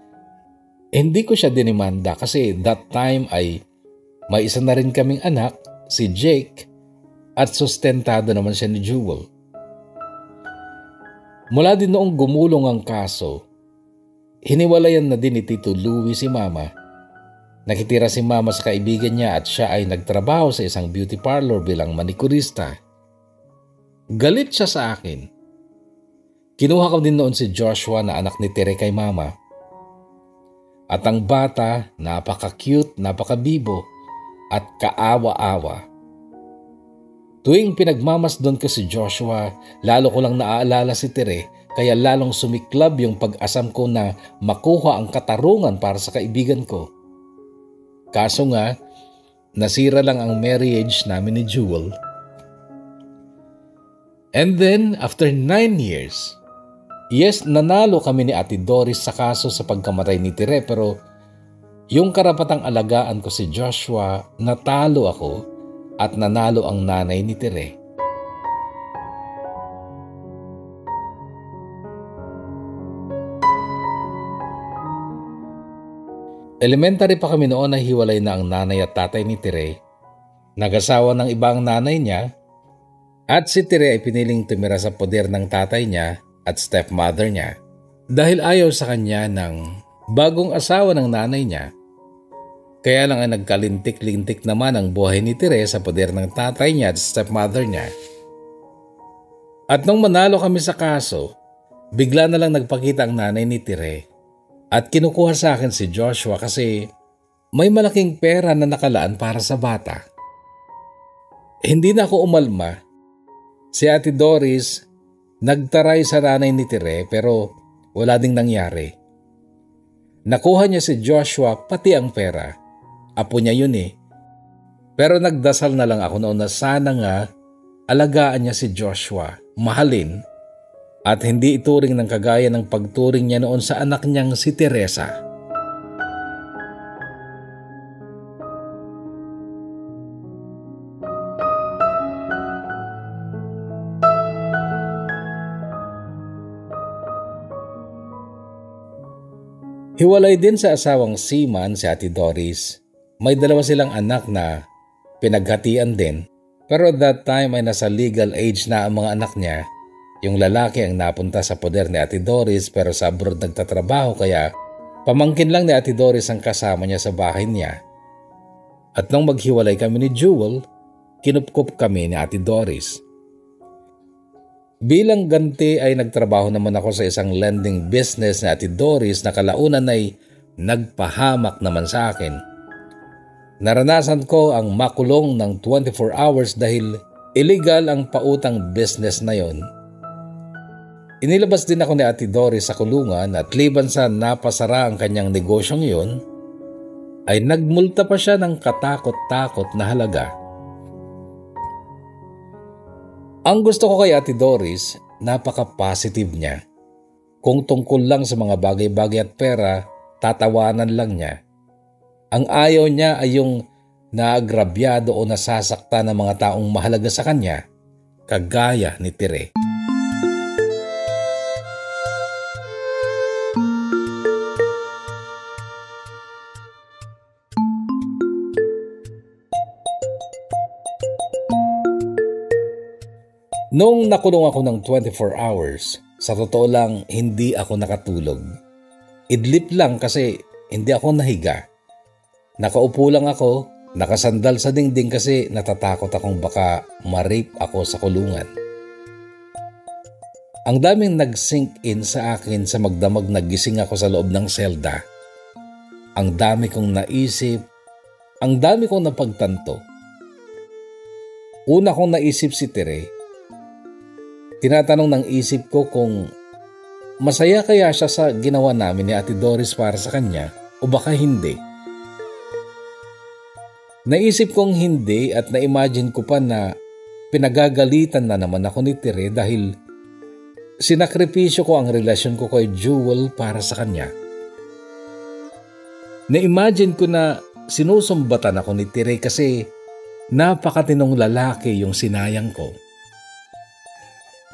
Speaker 1: hindi ko siya dinimanda kasi that time ay may isa na rin kaming anak, si Jake, at sustentado naman siya ni Jewel. Mula din noong gumulong ang kaso, hiniwalayan na din ni Tito Louie si Mama. Nakitira si Mama sa kaibigan niya at siya ay nagtrabaho sa isang beauty parlor bilang manikurista. Galit siya sa akin. Kinuha ko din noon si Joshua na anak ni Tere kay Mama. At ang bata, napaka-cute, napaka-bibo at kaawa-awa. Tuwing pinagmamasdan ko si Joshua, lalo ko lang naaalala si Tere kaya lalong sumiklab yung pag-asam ko na makuha ang katarungan para sa kaibigan ko. Kaso nga, nasira lang ang marriage namin ni Jewel. And then, after 9 years, yes, nanalo kami ni Ate Doris sa kaso sa pagkamatay ni Tere pero yung karapatang alagaan ko si Joshua, natalo ako at nanalo ang nanay ni Tere. Elementary pa kami noon na hiwalay na ang nanay at tatay ni Tere. Nag-asawa ng ibang nanay niya at si Tere ay piniling tumira sa poder ng tatay niya at stepmother niya dahil ayaw sa kanya ng bagong asawa ng nanay niya. Kaya lang ay nagkalintik-lintik naman ang buhay ni Tere sa poder ng tatay niya at stepmother niya. At nung manalo kami sa kaso, bigla na lang nagpakita ang nanay ni Tere. At kinukuha sa akin si Joshua kasi may malaking pera na nakalaan para sa bata. Hindi na ako umalma. Si Ate Doris nagtaray sa nanay ni Tere pero wala ding nangyari. Nakuha niya si Joshua pati ang pera. Apo niya yun eh. Pero nagdasal na lang ako noon na sana nga alagaan niya si Joshua, mahalin. At hindi ituring ng kagaya ng pagturing niya noon sa anak niyang si Teresa. Hiwalay din sa asawang seaman si Ate Doris. May 2 silang anak na pinaghatian din. Pero at that time ay nasa legal age na ang mga anak niya. Yung lalaki ang napunta sa poder ni Ate Doris pero sa abroad nagtatrabaho kaya pamangkin lang ni Ate Doris ang kasama niya sa bahay niya. At nung maghiwalay kami ni Jewel, kinupkup kami ni Ate Doris. Bilang ganti ay nagtrabaho naman ako sa isang lending business na Ate Doris na kalaunan ay nagpahamak naman sa akin. Naranasan ko ang makulong ng 24 hours dahil illegal ang pautang business na yon. Inilabas din ako ni Ate Doris sa kulungan at liban sa napasara ang kanyang negosyong yon, ay nagmulta pa siya ng katakot-takot na halaga. Ang gusto ko kay Ate Doris, napaka-positive niya. Kung tungkol lang sa mga bagay-bagay at pera, tatawanan lang niya. Ang ayaw niya ay yung naagrabyado o nasasakta ng mga taong mahalaga sa kanya, kagaya ni Tere. Noong nakulong ako ng 24 hours, sa totoo lang hindi ako nakatulog. Idlip lang kasi hindi ako nahiga. Nakaupo lang ako, nakasandal sa dingding kasi natatakot akong baka ma-rape ako sa kulungan. Ang daming nag-sink in sa akin sa magdamag na gising ako sa loob ng selda. Ang dami kong naisip, ang dami kong napagtanto. Una kong naisip si Tere. Tinatanong ng isip ko kung masaya kaya siya sa ginawa namin ni Ate Doris para sa kanya o baka hindi. Naisip kong hindi at na-imagine ko pa na pinagagalitan na naman ako ni Tere dahil sinakripisyo ko ang relasyon ko kay Jewel para sa kanya. Na-imagine ko na sinusumbatan ako ni Tere kasi napakatinong lalaki yung sinayang ko.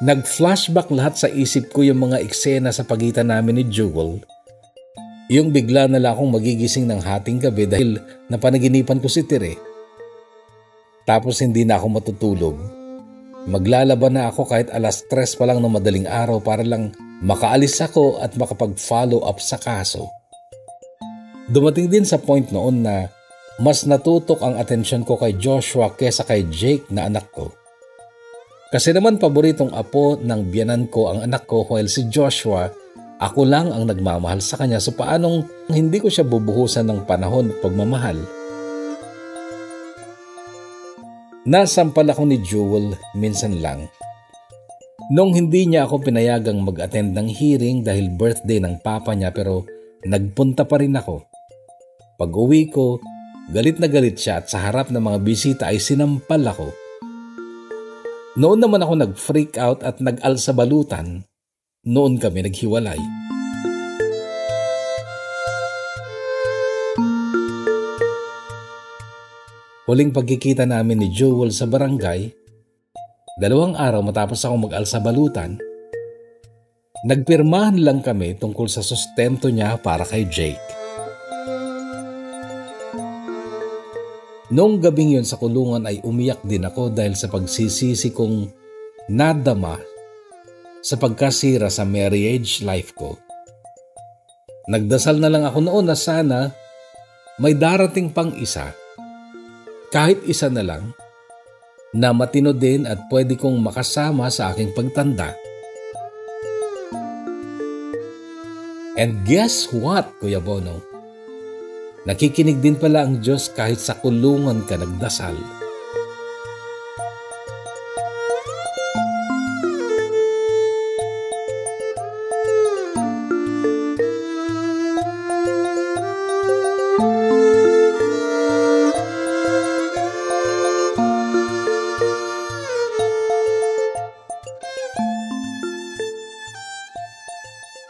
Speaker 1: Nag-flashback lahat sa isip ko yung mga eksena sa pagitan namin ni Jewel. Yung bigla na lang akong magigising ng hating gabi dahil napanaginipan ko si Tere. Tapos hindi na ako matutulog. Maglalaban na ako kahit 3:00 pa lang ng madaling araw para lang makaalis ako at makapag-follow up sa kaso. Dumating din sa point noon na mas natutok ang atensyon ko kay Joshua kesa kay Jake na anak ko. Kasi naman paboritong apo ng biyanan ko ang anak ko while si Joshua, ako lang ang nagmamahal sa kanya so paanong hindi ko siya bubuhusan ng panahon at pagmamahal. Nasampal ako ni Jewel minsan lang. Nung hindi niya ako pinayagang mag-attend ng hearing dahil birthday ng papa niya pero nagpunta pa rin ako. Pag uwi ko, galit na galit siya at sa harap ng mga bisita ay sinampal ako. Noon naman ako nag-freak out at nag-alsabalutan. Noon kami naghiwalay. Huling pagkikita namin ni Jewel sa barangay, 2 araw matapos ako mag-alsabalutan, nagpirmahan lang kami tungkol sa sustento niya para kay Jake. Noong gabing yun sa kulungan ay umiyak din ako dahil sa pagsisisi kong nadama sa pagkasira sa marriage life ko. Nagdasal na lang ako noon na sana may darating pang isa, kahit isa na lang, na matino din at pwede kong makasama sa aking pagtanda. And guess what, Kuya Bono? Nakikinig din pala ang Diyos kahit sa kulungan ka nagdasal.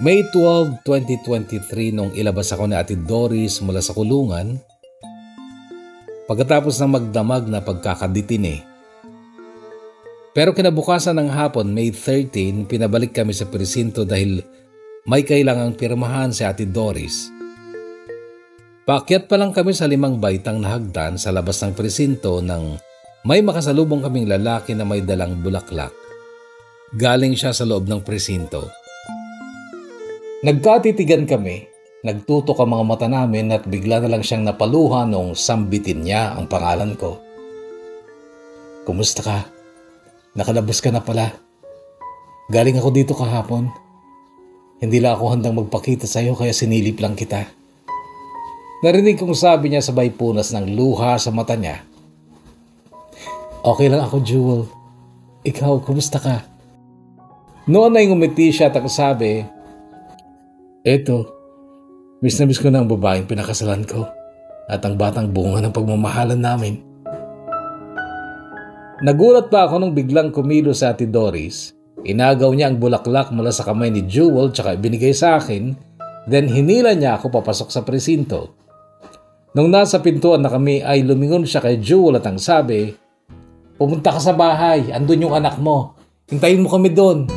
Speaker 1: May 12, 2023 nung ilabas ako ni Ate Doris mula sa kulungan pagkatapos ng magdamag na pagkakaditine. Pero kinabukasan ng hapon, May 13, pinabalik kami sa presinto dahil may kailangang pirmahan si Ate Doris. Paakyat pa lang kami sa 5 baitang na hagdan sa labas ng presinto nang may makasalubong kaming lalaki na may dalang bulaklak. Galing siya sa loob ng presinto. Nagkatitigan kami, nagtutok ang mga mata namin at bigla na lang siyang napaluha nung sambitin niya ang pangalan ko. Kumusta ka? Nakalabas ka na pala. Galing ako dito kahapon. Hindi lang ako handang magpakita sa'yo kaya sinilip lang kita. Narinig kong sabi niya sabay punas ng luha sa mata niya. Okay lang ako, Jewel. Ikaw, kumusta ka? Noon ay ngumiti siya at sabi, eto, miss na miss ko na ang babaeng pinakasalan ko at ang batang bunga ng pagmamahalan namin. Nagulat pa ako nung biglang kumilos sa Ate Doris. Inagaw niya ang bulaklak mula sa kamay ni Jewel tsaka ibinigay sa akin, then hinila niya ako papasok sa presinto. Nung nasa pintuan na kami ay lumingon siya kay Jewel at ang sabi, pumunta ka sa bahay, andun yung anak mo. Hintayin mo kami doon.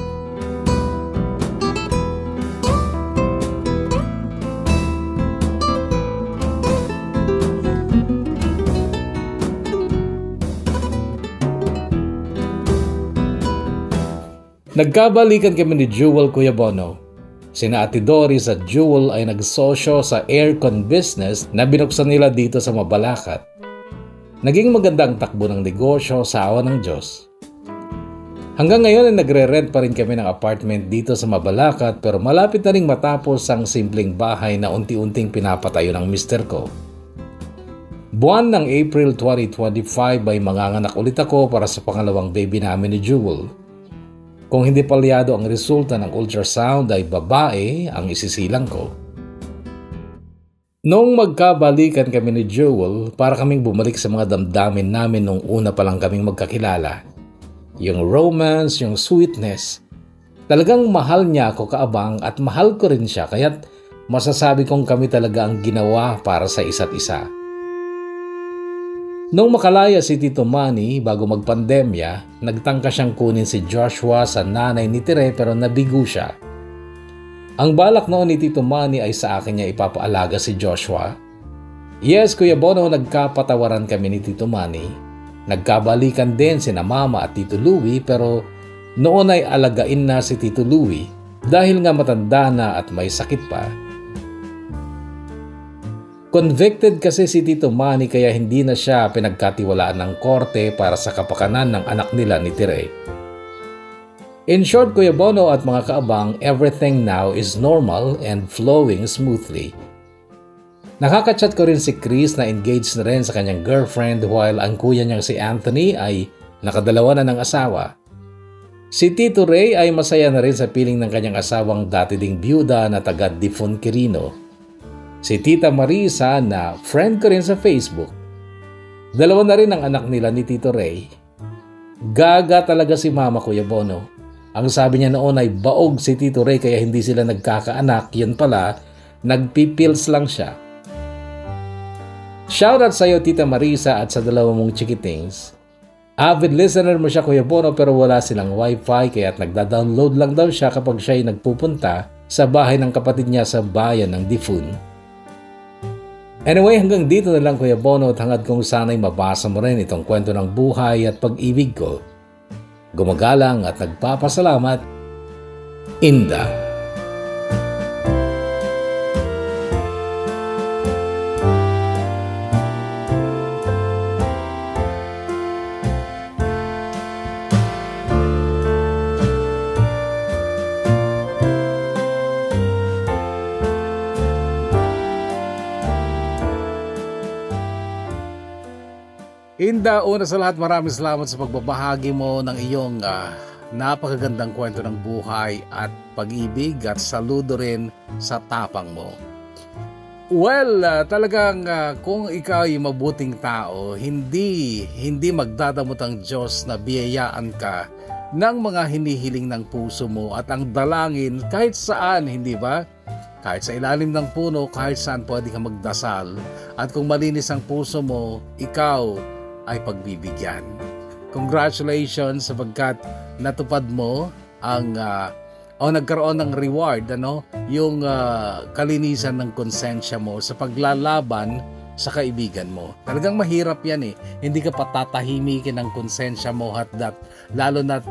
Speaker 1: Nagkabalikan kami ni Jewel, Kuya Bono. Sina Ate Doris at Jewel ay nagsosyo sa aircon business na binuksan nila dito sa Mabalacat. Naging magandang takbo ng negosyo sa awa ng Diyos. Hanggang ngayon ay nagre-rent pa rin kami ng apartment dito sa Mabalacat pero malapit na ring matapos ang simpleng bahay na unti-unting pinapatayo ng mister ko. Buwan ng April 2025 ay manganganak ulit ako para sa pangalawang baby namin ni Jewel. Kung hindi palyado ang resulta ng ultrasound ay babae ang isisilang ko. Noong magkabalikan kami ni Jewel, para kaming bumalik sa mga damdamin namin nung una pa lang kaming magkakilala. Yung romance, yung sweetness. Talagang mahal niya ako kaabang at mahal ko rin siya kaya't masasabi kong kami talaga ang ginawa para sa isa't isa. Nung makalaya si Tito Manny bago magpandemya, nagtangka siyang kunin si Joshua sa nanay ni Tere pero nabigo siya. Ang balak noon ni Tito Manny ay sa akin niya ipapaalaga si Joshua. Yes, Kuya Bono, nagkapatawaran kami ni Tito Manny. Nagkabalikan din sina Mama at Tito Louie pero noon ay alagain na si Tito Louie dahil nga matanda na at may sakit pa. Convicted kasi si Tito Manny kaya hindi na siya pinagkatiwalaan ng korte para sa kapakanan ng anak nila ni Tere. In short, Kuya Bono at mga kaabang, everything now is normal and flowing smoothly. Nakakachat ko rin si Chris na engaged na rin sa kanyang girlfriend while ang kuya niyang si Anthony ay nakadalawa na ng asawa. Si Tito Ray ay masaya na rin sa piling ng kanyang asawang dati ding byuda na taga Difon Quirino. Si Tita Marisa na friend ko rin sa Facebook. Dalawa na rin ang anak nila ni Tito Ray. Gaga talaga si Mama, Kuya Bono. Ang sabi niya noon ay baog si Tito Ray kaya hindi sila nagkakaanak. Yun pala, nagpipils lang siya. Shoutout sa iyo, Tita Marisa, at sa dalawa mong chikitings. Avid listener mo siya, Kuya Bono, pero wala silang wifi kaya't nagda-download lang daw siya kapag siya ay nagpupunta sa bahay ng kapatid niya sa bayan ng Difon. Anyway, hanggang dito na lang, Kuya Bono, at hangad kong sana'y mabasa mo rin itong kwento ng buhay at pag-ibig ko. Gumagalang at nagpapasalamat, Inda. Inda, una sa lahat, maraming salamat sa pagbabahagi mo ng iyong napakagandang kwento ng buhay at pag-ibig at saludo rin sa tapang mo. Well, talagang kung ikaw ay mabuting tao, hindi magdadamot ang Diyos na biyayaan ka ng mga hinihiling ng puso mo at ang dalangin kahit saan, hindi ba? Kahit sa ilalim ng puno, kahit saan pwede ka magdasal. At kung malinis ang puso mo, ikaw ay pagbibigyan. Congratulations sapagkat natupad mo ang nagkaroon ng reward, yung kalinisan ng konsensya mo sa paglalaban sa kaibigan mo. Talagang mahirap yan eh. Hindi ka patatahimikin ng konsensya mo lalo na't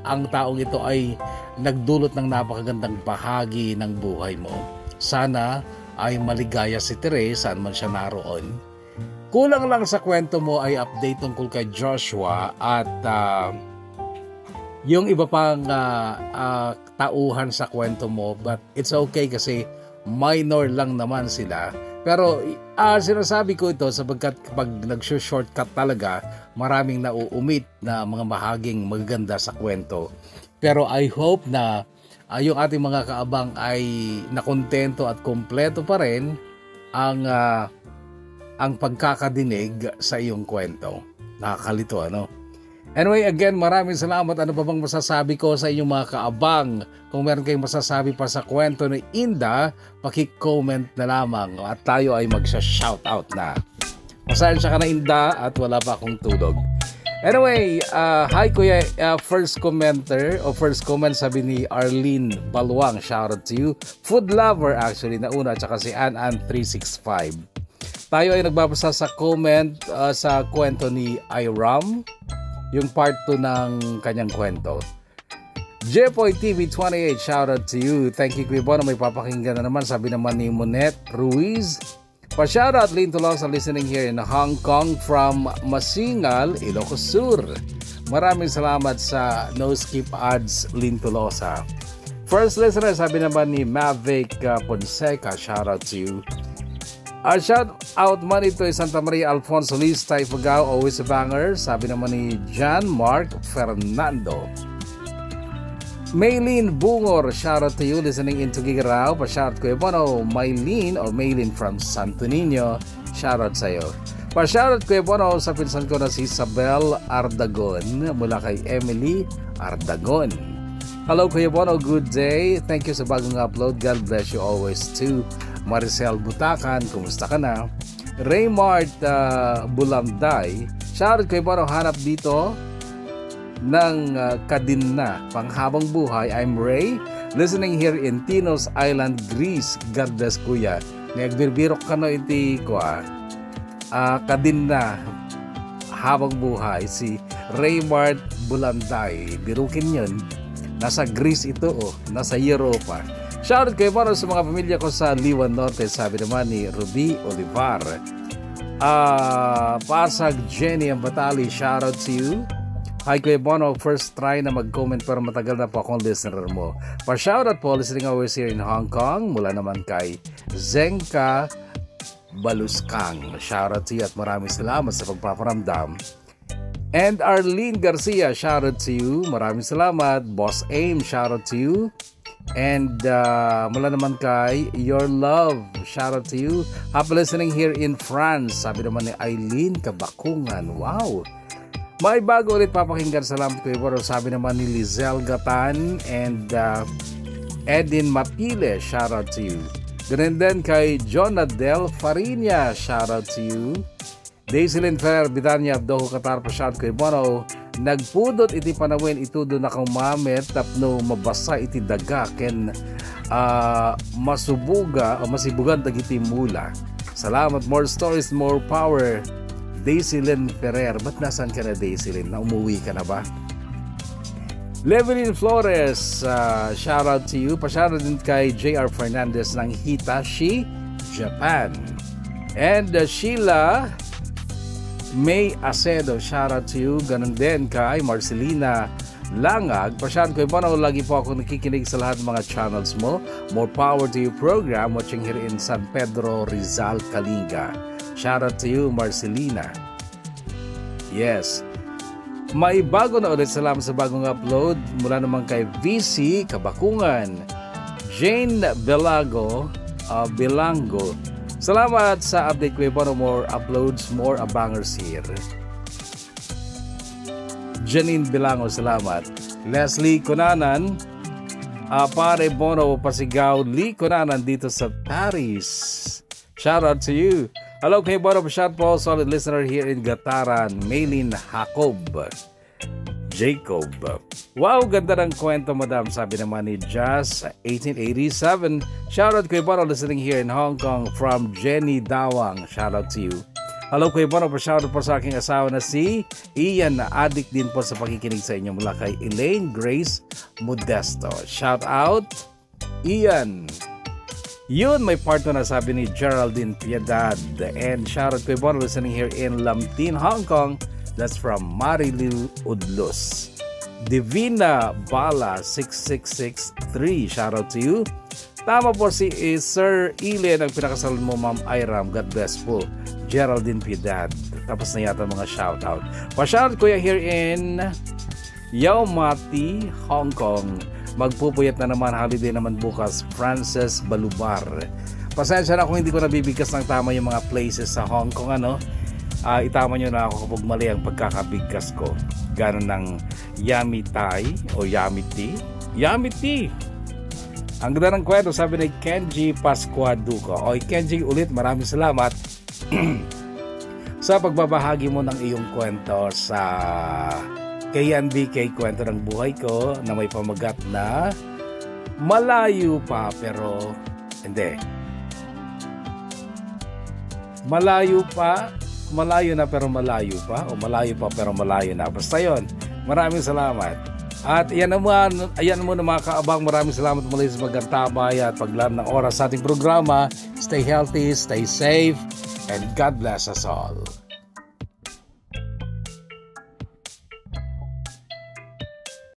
Speaker 1: ang taong ito ay nagdulot ng napakagandang bahagi ng buhay mo. Sana ay maligaya si Tere saan man siya naroon. Kulang lang sa kwento mo ay update tungkol kay Joshua at yung iba pang tauhan sa kwento mo, but it's okay kasi minor lang naman sila. Pero sinasabi ko ito sapagkat kapag nag-shortcut talaga, maraming nauumit na mga bahaging magaganda sa kwento. Pero I hope na yung ating mga kaabang ay nakontento at kompleto pa rin ang pagkakadinig sa iyong kwento. Nakakalito, ano? Anyway, again, maraming salamat. Ano pa bang masasabi ko sa inyong mga kaabang? Kung meron kayong masasabi pa sa kwento ni Inda, paki-comment na lamang at tayo ay magsa-shoutout na. Pasensya ka na, Inda, at wala pa akong tulog. Anyway, hi Kuya, first comment sabi ni Arlene Balwang, shoutout to you. Food lover actually, nauna, at saka si Ann365. Tayo ay nagbabasa sa comment sa kwento ni Iram, yung part 2 ng kanyang kwento. Jepoy TV 28, shoutout to you. Thank you, Kuya Bono. May papakinggan na naman. Sabi naman ni Monet Ruiz. Pa-shoutout, Lynn Tolosa, listening here in Hong Kong from Masingal, Ilocos Sur. Maraming salamat sa No Skip Ads, Lynn Tolosa. First listener, sabi naman ni Mavic Ponseca, shoutout to you. Shout out man ito ay Santa Maria Alfonso Liz Taifugao, always a banger. Sabi naman ni John Mark Fernando. Maylene Bungor, shout out to you listening in Tugigaraw. Pa-shout ko Bono, Maylene from Santo Niño, shout out sa iyo. Pa-shout out ko Bono sa pinsan ko na si Isabel Ardagon mula kay Emily Ardagon. Hello Kuya Bono, good day. Thank you sa bagong upload. God bless you always too. Maricel Butakan, kumusta ka na? Raymart Bulamday, shoutout kay Bono, hanap dito ng kadinna, panghabang buhay. I'm Ray, listening here in Tinos Island, Greece. God bless Kuya. Nagbibirok ka no iti ko kadinna, habang buhay. Si Raymart Bulamday, birukin yun. Nasa Greece ito, nasa Europa. Shoutout kay Bono sa mga pamilya ko sa Liwan Norte, sabi naman ni Ruby Olivar. Pasag Jenny Ambatali, shoutout to you. Hi Kuya Bono, first try na mag-comment pero matagal na po akong listener mo. Pa-shoutout po, listening always here in Hong Kong, mula naman kay Zenka Baluskang. Shoutout to you at maraming salamat sa pagpaparamdam. And Arlene Garcia, shoutout to you. Maraming salamat. Boss Aim, shoutout to you. And mula naman kay Your Love, shout out to you. Happy listening here in France. Sabi naman ni Eileen Kabakungan. Wow, may bago ulit papakinggan. Salamat kay Boro. Sabi naman ni Lizelle Gatan and Edin Mapile, shout out to you. Ganun din kay Jonadel Farinia, shout out to you. Daisilin Fer Bidanya Abdoho Qatar, pa shout kay Bono. Nagpudot iti panawin itudo na kumamet tapno mabasa iti daga ken masubuga o masibugan dagiti mula. Salamat, more stories, more power. Daisilin Ferrer, ba't nasan ka na Daisilin? Na umuwi ka na ba? Levelin Flores, shout out to you. Pa-shout out din kay JR Fernandez ng Hitachi, Japan. And Sheila May Acedo, shout out to you. Ganun din kay Marcelina Langag. Pa-shout ko Bono, lagi po ako nakikinig sa lahat ng mga channels mo. More power to you program, watching here in San Pedro, Rizal, Kalinga. Shout out to you, Marcelina. Yes. May bago na ulit. Salamat sa bagong upload. Mula naman kay VC Kabakungan, Jane Belango. Salamat sa update ko Bono. More uploads, more abangers here. Janine Belango, salamat. Leslie Conanan, pare Bono Pasigaw, Lee Conanan dito sa Paris. Shout out to you. Hello kay Bono, shout po, solid listener here in Gataran. Maylin Jacob. Wow, ganda ng kwento, madam. Sabi naman ni Jazz 1887. Shoutout kay Bono, listening here in Hong Kong from Jenny Dawang. Shoutout to you. Hello kay Bono, shoutout po sa aking asawa na si Ian, na addict din po sa pakikinig sa inyo, mula kay Elaine Grace Modesto. Shoutout Ian. Yun, may part na sabi ni Geraldine Piedad. And shoutout kay Bono, listening here in Lam Tin, Hong Kong. That's from Marilu Udlos. Divina Bala 6663, shoutout to you. Tama po si Sir Ilen, ang pinakasalan mo, Ma'am Iram, God bless po. Geraldine Piedad, tapos na yata mga shoutout. Pa-shoutout kuya here in Yaumati, Hong Kong. Magpupuyat na naman, holiday naman bukas. Frances Balubar. Pasensya na kung hindi ko nabibigkas ng tama yung mga places sa Hong Kong, ano. Itama nyo na ako kapag mali ang pagkakabigkas ko. Ganon ng Yamitay o Yamiti. Yamiti! Ang ganda ng kwento, sabi ni Kenji Pascuaduco. O Kenji, ulit maraming salamat sa pagbabahagi mo ng iyong kwento sa KNBK Kwento ng Buhay Ko na may pamagat na malayo pa pero hindi. Malayo na pero malayo pa o malayo pa pero malayo na. Basta yun. Maraming salamat. At ayan mo na mga kaabang, maraming salamat muli sa pagkantabay at paglaan ng oras sa ating programa. Stay healthy, stay safe, and God bless us all.